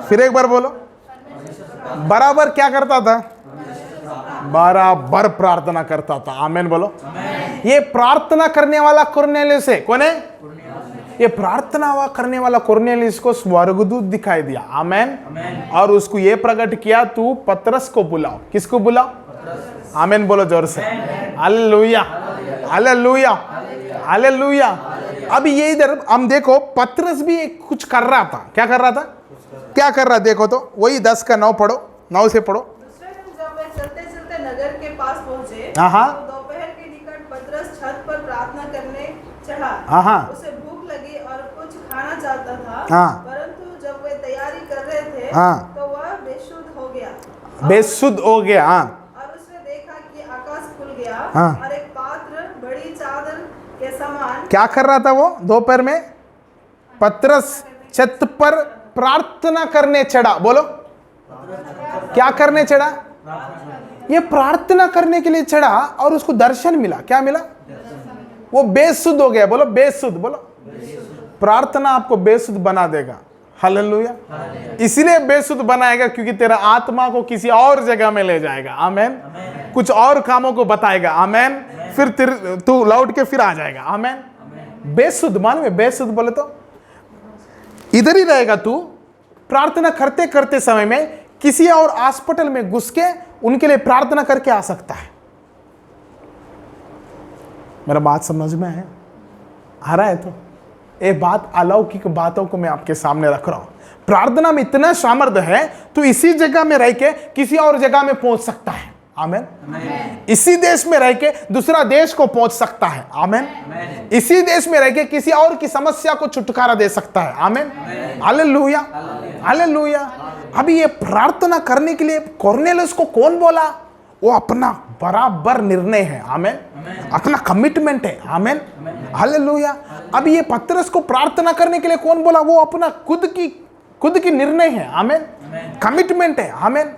फिर एक बार बोलो। बराबर क्या करता था? बराबर प्रार्थना करता था। आमेन बोलो। ये प्रार्थना करने वाला कॉर्नेलियस है। कौन है? ये प्रार्थना करने वाला कॉर्नेलियस को स्वर्गदूत दिखाई दिया। आमेन। और उसको ये प्रकट किया, तू पतरस को बुलाओ। किसको बुलाओ? आमेन बोलो जोर से। हालेलुया। हालेलुया। हालेलुया। अब ये इधर हम देखो, पतरस भी कुछ कर रहा था। क्या कर रहा था? क्या कर रहा? देखो तो वही 10 का 9 पढ़ो, 9 से पढ़ो। दूसरे दिन जब वे चलते चलते नगर के पास पहुंचे, हाँ। तो दोपहर के निकट पतरस छत पर प्रार्थना करने चढ़ा। हाँ। उसे भूख लगी और कुछ खाना चाहता था। हाँ। परंतु जब वे तैयारी कर रहे थे, हाँ। तो वह बेसुध हो गया। बेसुध हो गया। हाँ। और उसने देखा कि आकाश खुल गया। हाँ। और एक पात्र बड़ी चादर के समान। क्या कर रहा था वो दोपहर में? पतरस छत पर प्रार्थना करने चढ़ा। बोलो, क्या करने चढ़ा? ये प्रार्थना करने के लिए चढ़ा और उसको दर्शन मिला। क्या मिला? वो बेसुध हो गया। बोलो बेसुध। बोलो, प्रार्थना आपको बेसुध बना देगा। हालेलुया। इसलिए बेसुध बनाएगा क्योंकि तेरा आत्मा को किसी और जगह में ले जाएगा। आमेन। कुछ और कामों को बताएगा। आमेन। फिर तू लौट के फिर आ जाएगा। आमेन। बेसुध मालूम है? बेसुध बोले तो इधर ही रहेगा। तू प्रार्थना करते करते समय में किसी और हॉस्पिटल में घुस के उनके लिए प्रार्थना करके आ सकता है। मेरा बात समझ में है? आ रहा है? तो ये बात अलौकिक बातों को मैं आपके सामने रख रहा हूं। प्रार्थना में इतना सामर्थ्य है, तो इसी जगह में रह के किसी और जगह में पहुंच सकता है। आमेन। इसी देश में रह के दूसरा देश को पहुंच सकता है। आमेन। इसी देश में रह के किसी और की समस्या को छुटकारा दे सकता है। आमेन। हालेलुया। हालेलुया। अभी ये प्रार्थना करने के लिए कॉर्नेलियस को कौन बोला? वो अपना बराबर निर्णय है। आमेन। अपना कमिटमेंट है। आमेन। हालेलुया। अब ये पतरस को प्रार्थना करने के लिए कौन बोला? वो अपना खुद की निर्णय है। आमेन। कमिटमेंट है। आमेन।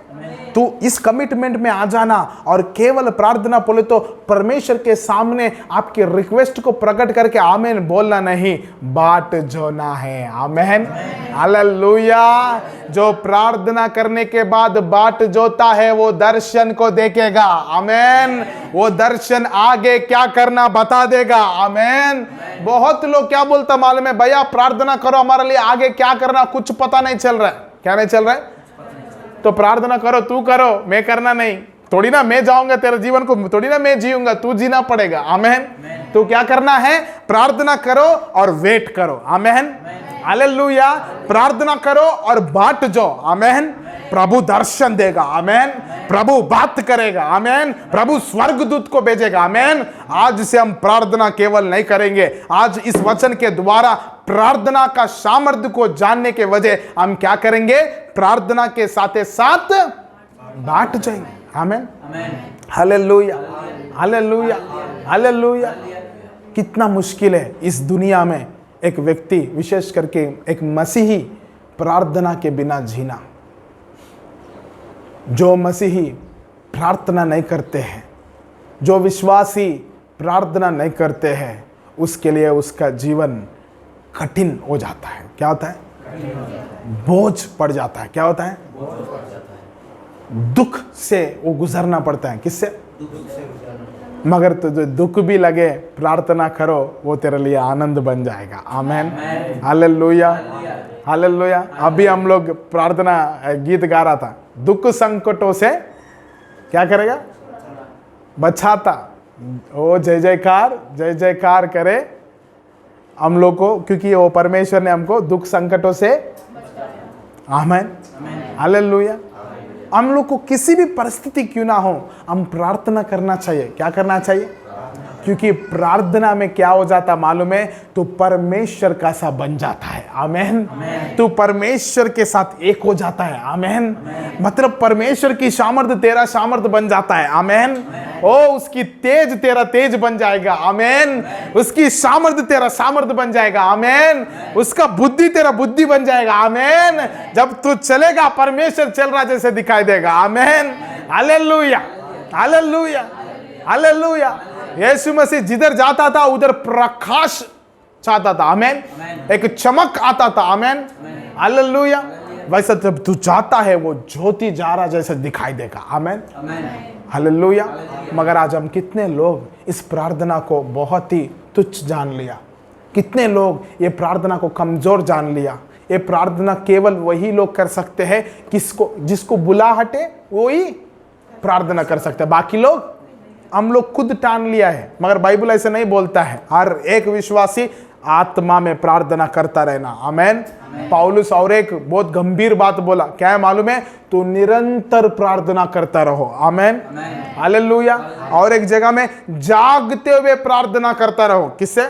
तू इस कमिटमेंट में आ जाना और केवल प्रार्थना बोले तो परमेश्वर के सामने आपके रिक्वेस्ट को प्रकट करके आमेन बोलना नहीं, बाट जोना है। आमेन। हालेलुया। जो प्रार्थना करने के बाद बाट जोता है वो दर्शन को देखेगा। आमेन। वो दर्शन आगे क्या करना बता देगा। आमेन। बहुत लोग क्या बोलता मालूम है? भैया प्रार्थना करो हमारे लिए, आगे क्या करना कुछ पता नहीं चल रहा है। क्या नहीं चल रहा है? तो प्रार्थना करो, तू करो, मैं करना नहीं। थोड़ी ना मैं जाऊंगा तेरे जीवन को, थोड़ी ना मैं जीऊंगा, तू जीना पड़ेगा। आमेन। तो क्या करना है? प्रार्थना करो और वेट करो। आमेन, हालेलुया। प्रार्थना करो और बाट जाओ। आमेन। प्रभु दर्शन देगा। आमेन। प्रभु बात करेगा। आमेन। प्रभु स्वर्गदूत को भेजेगा। आमेन। आज से हम प्रार्थना केवल नहीं करेंगे, आज इस वचन के द्वारा प्रार्थना का सामर्थ्य को जानने के वजह हम क्या करेंगे? प्रार्थना के साथ साथ बांट जाएंगे। आमेन, हालेलुया, हालेलुया, हालेलुया। कितना मुश्किल है इस दुनिया में एक व्यक्ति, विशेष करके एक मसीही, प्रार्थना के बिना जीना। जो मसीही प्रार्थना नहीं करते हैं, जो विश्वासी प्रार्थना नहीं करते हैं, उसके लिए उसका जीवन कठिन हो जाता है। क्या होता है? बोझ पड़ जाता है। क्या होता है? दुख से वो गुजरना पड़ता है। किससे? मगर तुझे दुख भी लगे, प्रार्थना करो, वो तेरे लिए आनंद बन जाएगा। Amen, hallelujah, hallelujah. अभी हम लोग प्रार्थना गीत गा रहा था, दुख संकटों से क्या करेगा? बचाता। ओ जय जयकार करे हम लोग को, क्योंकि वो परमेश्वर ने हमको दुख संकटों से, आमेन, हालेलुया। हम लोग को किसी भी परिस्थिति क्यों ना हो, हम प्रार्थना करना चाहिए। क्या करना चाहिए? क्योंकि प्रार्थना में क्या हो जाता मालूम है? तू परमेश्वर का सा बन जाता है। आमेन। तू परमेश्वर के साथ एक हो जाता है। आमेन। मतलब परमेश्वर की सामर्थ्य तेरा सामर्थ्य बन जाता है। आमेन। ओ उसकी तेज तेरा तेज बन जाएगा। आमेन। उसकी सामर्थ्य तेरा सामर्थ्य बन जाएगा। आमेन। उसका बुद्धि तेरा बुद्धि बन जाएगा। आमेन। जब तू चलेगा, परमेश्वर चल रहा जैसे दिखाई देगा। आमेन, हालेलुया, हालेलुया, हालेलुया। यीशु मसीह जिधर जाता था उधर प्रकाश छाता था। आमेन। एक चमक आता था। आमेन, हालेलुया। वैसे जब तू जाता है, वो ज्योति जा रहा जैसे दिखाई देगा। आमेन, हालेलुया। मगर आज हम कितने लोग इस प्रार्थना को बहुत ही तुच्छ जान लिया, कितने लोग ये प्रार्थना को कमजोर जान लिया। ये प्रार्थना केवल वही लोग कर सकते हैं जिसको बुलाहटे वही प्रार्थना कर सकते हैं। बाकी लोग, हम लोग खुद ठान लिया है, मगर बाइबल ऐसे नहीं बोलता है। हर एक विश्वासी आत्मा में प्रार्थना करता रहना। आमेन। पौलुस और एक बहुत गंभीर बात बोला, क्या है मालूम है? तो निरंतर प्रार्थना करता रहो। आमेन, हालेलुया। और एक जगह में जागते हुए प्रार्थना करता रहो। किससे?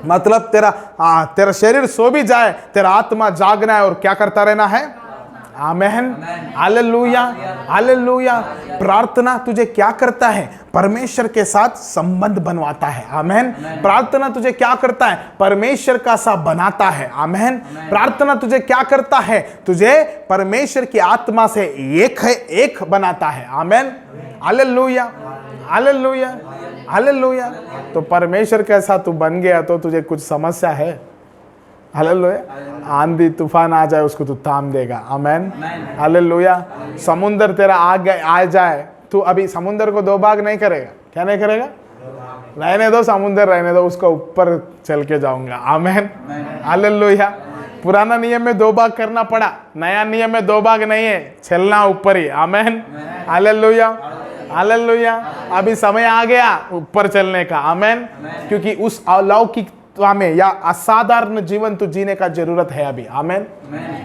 मतलब तेरा शरीर सो भी जाए, तेरा आत्मा जागना है और क्या करता रहना है? Amen, hallelujah, hallelujah. प्रार्थना तुझे क्या करता है? परमेश्वर के साथ संबंध बनवाता है। आमेन। प्रार्थना तुझे क्या करता है? परमेश्वर का सा बनाता है। आमेन। प्रार्थना तुझे क्या करता है? तुझे परमेश्वर की आत्मा से एक बनाता है। Amen, hallelujah, hallelujah, hallelujah. तो परमेश्वर के साथ तू बन गया तो तुझे कुछ समस्या है? हालेलुया। आंधी तूफान आ जाए, उसको तू थाम देगा। आमेन, हालेलुया। समुंदर तेरा आ जाए, तू अभी समुंदर को दो भाग नहीं करेगा। क्या नहीं करेगा? रहने दो समुंदर, रहने दो, उसको ऊपर चल के जाऊंगा। आमेन, हालेलुया। पुराना नियम में दो भाग करना पड़ा, नया नियम में दो भाग नहीं है, चलना ऊपर ही। आमेन, हालेलुया, हालेलुया। अभी समय आ गया ऊपर चलने का। आमेन। क्योंकि उस अलौकिक में या असाधारण जीवन तो जीने का जरूरत है अभी। आमेन।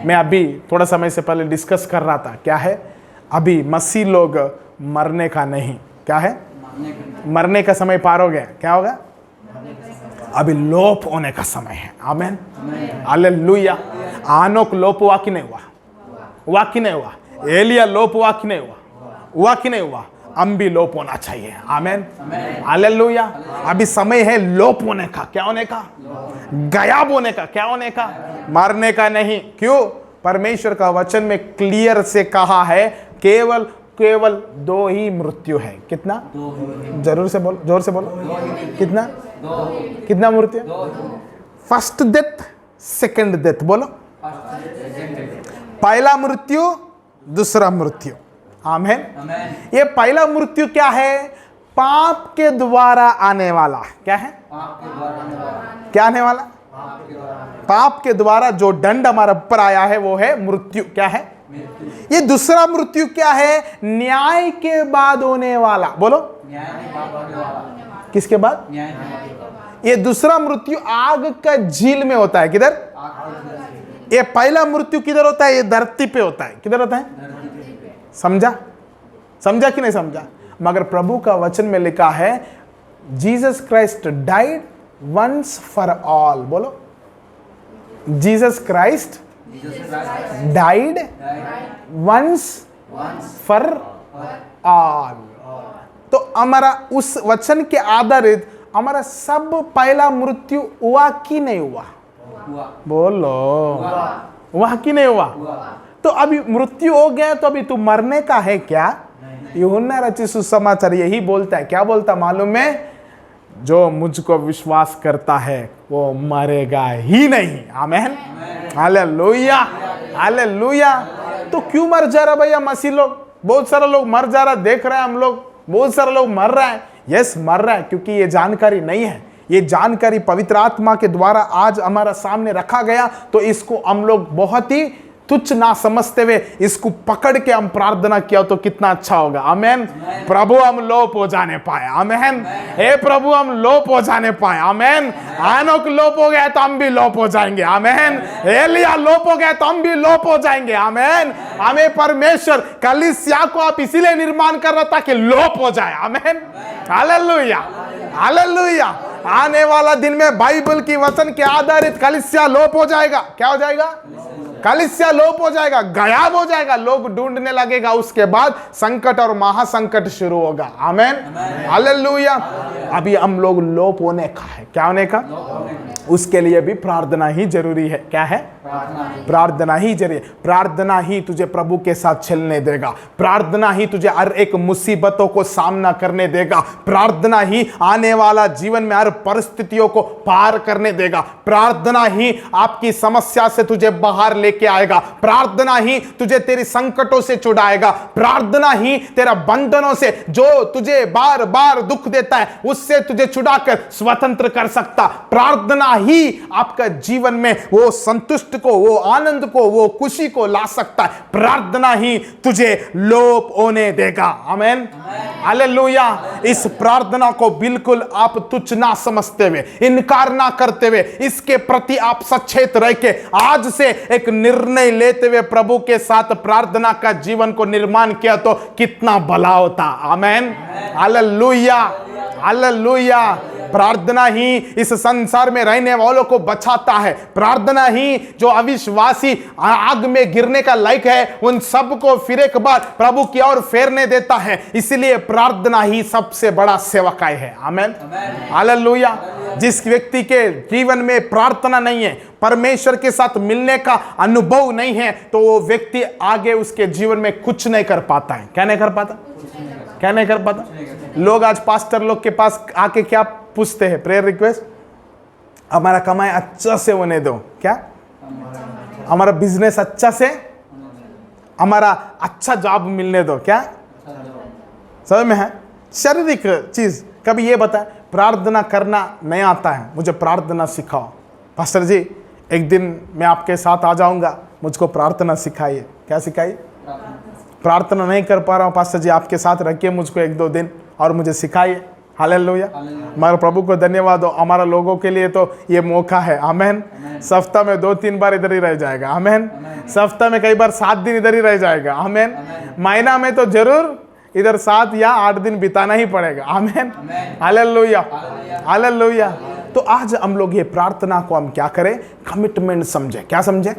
मैं अभी थोड़ा समय से पहले डिस्कस कर रहा था, क्या है? अभी मसीह लोग मरने का नहीं, क्या है? मरने का समय पार हो गया। क्या होगा? अभी लोप होने का समय है। Amen, hallelujah. आनोक लोप हुआ कि नहीं हुआ? हुआ कि नहीं हुआ? एलिया लोप हुआ कि नहीं हुआ? हुआ कि नहीं हुआ? हम भी लोप होना चाहिए। आमेन, हालेलुया। अभी समय है लोप होने का। क्या होने का? गायब होने का। क्या होने का? मरने का नहीं। क्यों? परमेश्वर का वचन में क्लियर से कहा है, केवल दो ही मृत्यु है। कितना? जरूर से बोलो, जोर से बोलो। कितना? कितना मृत्यु? First death, second death. बोलो, पहला मृत्यु, दूसरा मृत्यु। आमेन। ये पहला मृत्यु क्या है? पाप के द्वारा आने वाला। क्या है? क्या आने वाला? पाप के द्वारा जो दंड हमारे ऊपर आया है वो है मृत्यु। क्या है? ये दूसरा मृत्यु क्या है? न्याय के बाद होने वाला। बोलो, किसके बाद? ये दूसरा मृत्यु आग का झील में होता है। किधर? ये पहला मृत्यु किधर होता है? ये धरती पे होता है। किधर होता है? समझा? समझा कि नहीं समझा? मगर प्रभु का वचन में लिखा है Jesus Christ died once for all. बोलो, Jesus Christ died once for all. तो हमारा उस वचन के आधारित हमारा सब पहला मृत्यु हुआ कि नहीं हुआ? बोलो, हुआ कि नहीं हुआ? तो अभी मृत्यु हो गया तो अभी तू मरने का है क्या? यूहन्ना रचित सुसमाचार यही बोलता है। क्या बोलता मालूम है? जो मुझको विश्वास करता है वो मरेगा ही नहीं। आमेन, हालेलुया, हालेलुया। तो क्यों मर जा रहा भैया मसीह लोग? बहुत सारे लोग मर जा रहा, देख रहे हैं हम लोग, बहुत सारे लोग मर रहे हैं। यस, मर रहा है क्योंकि ये जानकारी नहीं है। ये जानकारी पवित्र आत्मा के द्वारा आज हमारा सामने रखा गया, तो इसको हम लोग बहुत ही तुच्छ ना समझते हुए इसको पकड़ के हम प्रार्थना किया तो कितना अच्छा होगा। आमेन। प्रभु हम लोप हो जाने पाए। आमेन। हे प्रभु हम लोप हो जाने पाए। आमेन। आनोक लोप हो गया तो हम भी लोप हो जाएंगे। आमेन। एलिया लोप हो गया तो हम भी लोप हो जाएंगे। आमेन। हमें परमेश्वर कलीसिया को आप इसीलिए निर्माण कर रहा था कि लोप हो जाए। आमेन, हालेलुया, हालेलुया। आने वाला दिन में बाइबल की वचन के आधारित कलीसिया लोप हो जाएगा। क्या हो जाएगा? कलीसिया लोप हो जाएगा, गायब हो जाएगा, लोग ढूंढने लगेगा। उसके बाद संकट और महासंकट शुरू होगा। आमेन, हालेलुया। अभी हम लोग लोप होने का है। क्या होने का? उसके लिए भी प्रार्थना ही जरूरी है। क्या है? प्रार्थना ही जरूरी है। प्रार्थना ही तुझे प्रभु के साथ चलने देगा। प्रार्थना ही तुझे हर एक मुसीबतों को सामना करने देगा। प्रार्थना ही आने वाला जीवन में हर परिस्थितियों को पार करने देगा। प्रार्थना ही आपकी समस्या से तुझे बाहर लेके आएगा। प्रार्थना ही तुझे तेरी संकटों से छुड़ाएगा। प्रार्थना ही तेरा बंधनों से, जो तुझे बार बार दुख देता है, उससे तुझे छुड़ाकर स्वतंत्र कर सकता। प्रार्थना ही आपका जीवन में वो संतुष्ट को, वो आनंद को, वो खुशी को ला सकता है। प्रार्थना ही तुझे लोप होने देगा। आमेन, हालेलुया। इस प्रार्थना को बिल्कुल आप तुच्छ ना समझते हुए, इनकार ना करते हुए, इसके प्रति आप सचेत रह के आज से एक निर्णय लेते हुए प्रभु के साथ प्रार्थना का जीवन को निर्माण किया तो कितना भला होता। आमेन, हालेलुया, हालेलुया। प्रार्थना ही इस संसार में रहने वालों को बचाता है। प्रार्थना ही जो अविश्वासी आग में गिरने का लायक है, उन सबको फिर एक बार प्रभु की ओर फेरने देता है। इसलिए प्रार्थना ही सबसे बड़ा सेवकाई है। Amen, hallelujah. जिस व्यक्ति के जीवन में प्रार्थना नहीं है, परमेश्वर के साथ मिलने का अनुभव नहीं है, तो वो व्यक्ति आगे उसके जीवन में कुछ नहीं कर पाता है। क्या नहीं कर पाता? क्या नहीं कर पाता? लोग आज पास्टर लोग के पास आके क्या पूछते हैं? प्रेयर रिक्वेस्ट, हमारा कमाई अच्छा से होने दो। क्या? हमारा बिजनेस अच्छा से, हमारा अच्छा जॉब मिलने दो। क्या? समझ में है? शारीरिक चीज। कभी ये बताए प्रार्थना करना नहीं आता है, मुझे प्रार्थना सिखाओ। पास्टर जी, एक दिन मैं आपके साथ आ जाऊंगा, मुझको प्रार्थना सिखाइए। क्या सिखाइए? प्रार्थना नहीं कर पा रहा हूँ पास्टर जी, आपके साथ रखिए मुझको 1-2 दिन और मुझे सिखाइए। हालेलुया। हमारे प्रभु को धन्यवाद हो। हमारा लोगों के लिए तो ये मौका है। आमेन। सप्ताह में 2-3 बार इधर ही रह जाएगा। आमेन। सप्ताह में कई बार 7 दिन इधर ही रह जाएगा। आमेन। महीना में तो जरूर इधर 7 या 8 दिन बिताना ही पड़ेगा। आमेन, हालेलुया, हालेलुया। तो आज हम लोग ये प्रार्थना को हम क्या करें? कमिटमेंट समझे। क्या समझे?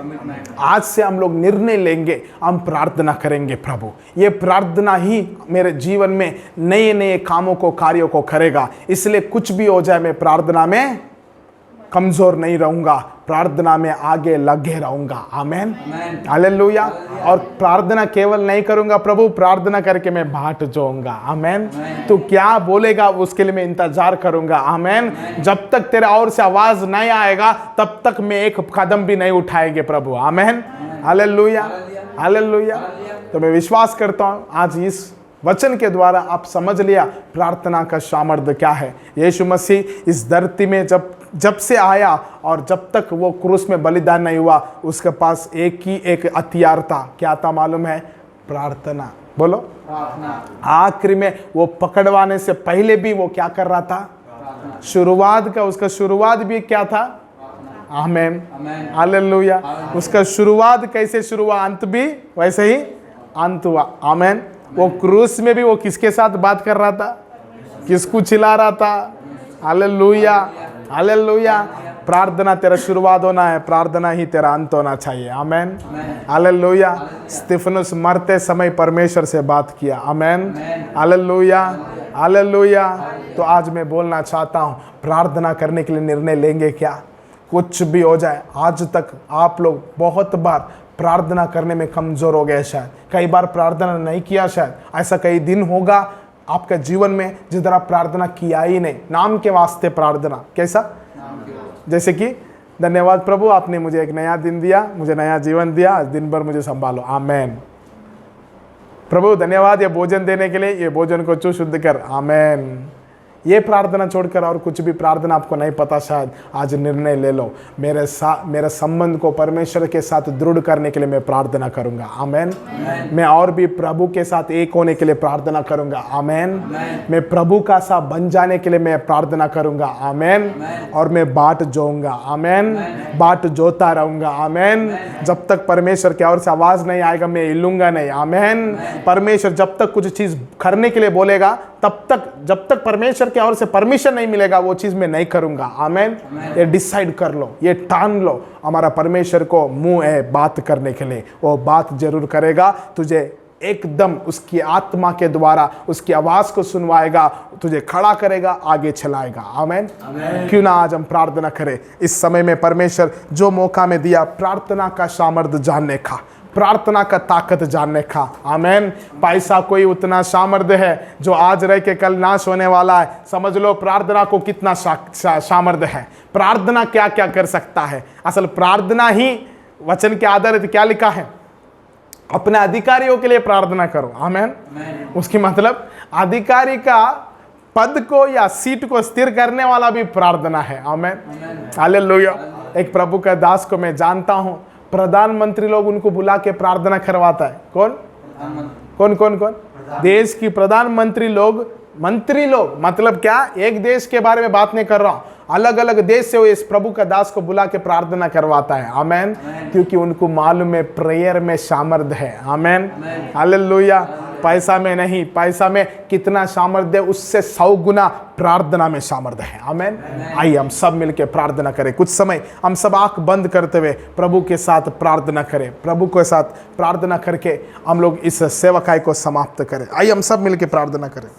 आज से हम लोग निर्णय लेंगे, हम प्रार्थना करेंगे। प्रभु, ये प्रार्थना ही मेरे जीवन में नए नए कामों को, कार्यों को करेगा। इसलिए कुछ भी हो जाए, मैं प्रार्थना में कमजोर नहीं रहूंगा, प्रार्थना में आगे लगे रहूंगा। आमेन, हालेलुया। और प्रार्थना केवल नहीं करूंगा प्रभु, प्रार्थना करके मैं बाट जाऊंगा। आमेन। तो क्या बोलेगा उसके लिए मैं इंतजार करूंगा। आमेन। जब तक तेरे और से आवाज नहीं आएगा तब तक मैं एक कदम भी नहीं उठाएंगे प्रभु। आमेन, हालेलुया, हालेलुया। तो मैं विश्वास करता हूं आज इस वचन के द्वारा आप समझ लिया प्रार्थना का सामर्थ्य क्या है। यीशु मसीह इस धरती में जब से आया और जब तक वो क्रूस में बलिदान नहीं हुआ, उसके पास एक हथियार था। क्या था मालूम है? प्रार्थना। बोलो प्रार्थना। आखिरी में वो पकड़वाने से पहले भी वो क्या कर रहा था? उसका शुरुआत भी क्या था? आमेन, हालेलुया। उसका शुरुआत कैसे शुरू हुआ, अंत भी वैसे ही अंत हुआ। आमेन। वो क्रूस में भी वो किसके साथ बात कर रहा था? किसको चिल्ला रहा था? Hallelujah, hallelujah. प्रार्थना तेरा शुरुआत होना है, प्रार्थना ही तेरा अंत होना चाहिए। आमेन, हालेलुया। स्तिफनुस मरते समय परमेश्वर से बात किया। आमेन, हालेलुया, हालेलुया। तो आज मैं बोलना चाहता हूँ, प्रार्थना करने के लिए निर्णय लेंगे क्या? कुछ भी हो जाए, आज तक आप लोग बहुत बार प्रार्थना करने में कमजोर हो गए, शायद कई बार प्रार्थना नहीं किया, शायद ऐसा कई दिन होगा आपके जीवन में जिधर आप प्रार्थना किया ही नहीं। नाम के वास्ते प्रार्थना। कैसा? जैसे कि धन्यवाद प्रभु, आपने मुझे एक नया दिन दिया, मुझे नया जीवन दिया, आज दिन भर मुझे संभालो। आमेन। प्रभु धन्यवाद ये भोजन देने के लिए, ये भोजन को छू शुद्ध कर। आमेन। ये प्रार्थना छोड़कर और कुछ भी प्रार्थना आपको नहीं पता, शायद आज निर्णय ले लो, मेरे संबंध को परमेश्वर के साथ दृढ़ करने के लिए मैं प्रार्थना करूंगा। आमेन। मैं और भी प्रभु के साथ एक होने के लिए प्रार्थना करूंगा। आमेन। मैं प्रभु का सा बन जाने के लिए मैं प्रार्थना करूंगा। आमेन। और मैं बाट जोऊंगा। आमेन। बाट जोता रहूंगा। आमेन। जब तक परमेश्वर की ओर से आवाज नहीं आएगा मैं हिलूंगा नहीं। आमेन। परमेश्वर जब तक कुछ चीज करने के लिए बोलेगा, तब तक जब तक परमेश्वर की ओर से परमिशन नहीं मिलेगा वो चीज मैं नहीं करूंगा। आमेन। ये डिसाइड कर लो, ये ठान लो, हमारा परमेश्वर को मुंह है बात करने के लिए, वो बात जरूर करेगा। तुझे एकदम उसकी आत्मा के द्वारा उसकी आवाज को सुनवाएगा, तुझे खड़ा करेगा, आगे चलाएगा। आमेन। क्यों ना आज हम प्रार्थना करें इस समय में। परमेश्वर जो मौका में दिया प्रार्थना का सामर्थ्य जानने का, प्रार्थना का ताकत जानने का। आमेन। पैसा कोई उतना सामर्थ्य है जो आज रह के कल नाश होने वाला है। समझ लो प्रार्थना को कितना सामर्थ्य है। प्रार्थना क्या क्या कर सकता है। असल प्रार्थना ही वचन के आधारित क्या लिखा है? अपने अधिकारियों के लिए प्रार्थना करो। आमेन। उसकी मतलब अधिकारी का पद को या सीट को स्थिर करने वाला भी प्रार्थना है। Amen, hallelujah. एक प्रभु का दास को मैं जानता हूं, प्रधानमंत्री लोग उनको बुला के प्रार्थना करवाता है। कौन कौन कौन कौन? देश की प्रधानमंत्री लोग, मंत्री लोग, मतलब क्या, एक देश के बारे में बात नहीं कर रहा हूं, अलग अलग देश से वो इस प्रभु का दास को बुला के प्रार्थना करवाता है। आमेन। क्योंकि उनको मालूम है प्रेयर में सामर्थ्य है। Amen, hallelujah. पैसा में नहीं, पैसा में कितना सामर्थ्य है उससे 100 गुना प्रार्थना में सामर्थ्य है। आमेन। आइए हम सब मिलकर प्रार्थना करें। कुछ समय हम सब आंख बंद करते हुए प्रभु के साथ प्रार्थना करें। प्रभु के साथ प्रार्थना करके हम लोग इस सेवकाई को समाप्त करें। आइए हम सब मिलकर प्रार्थना करें।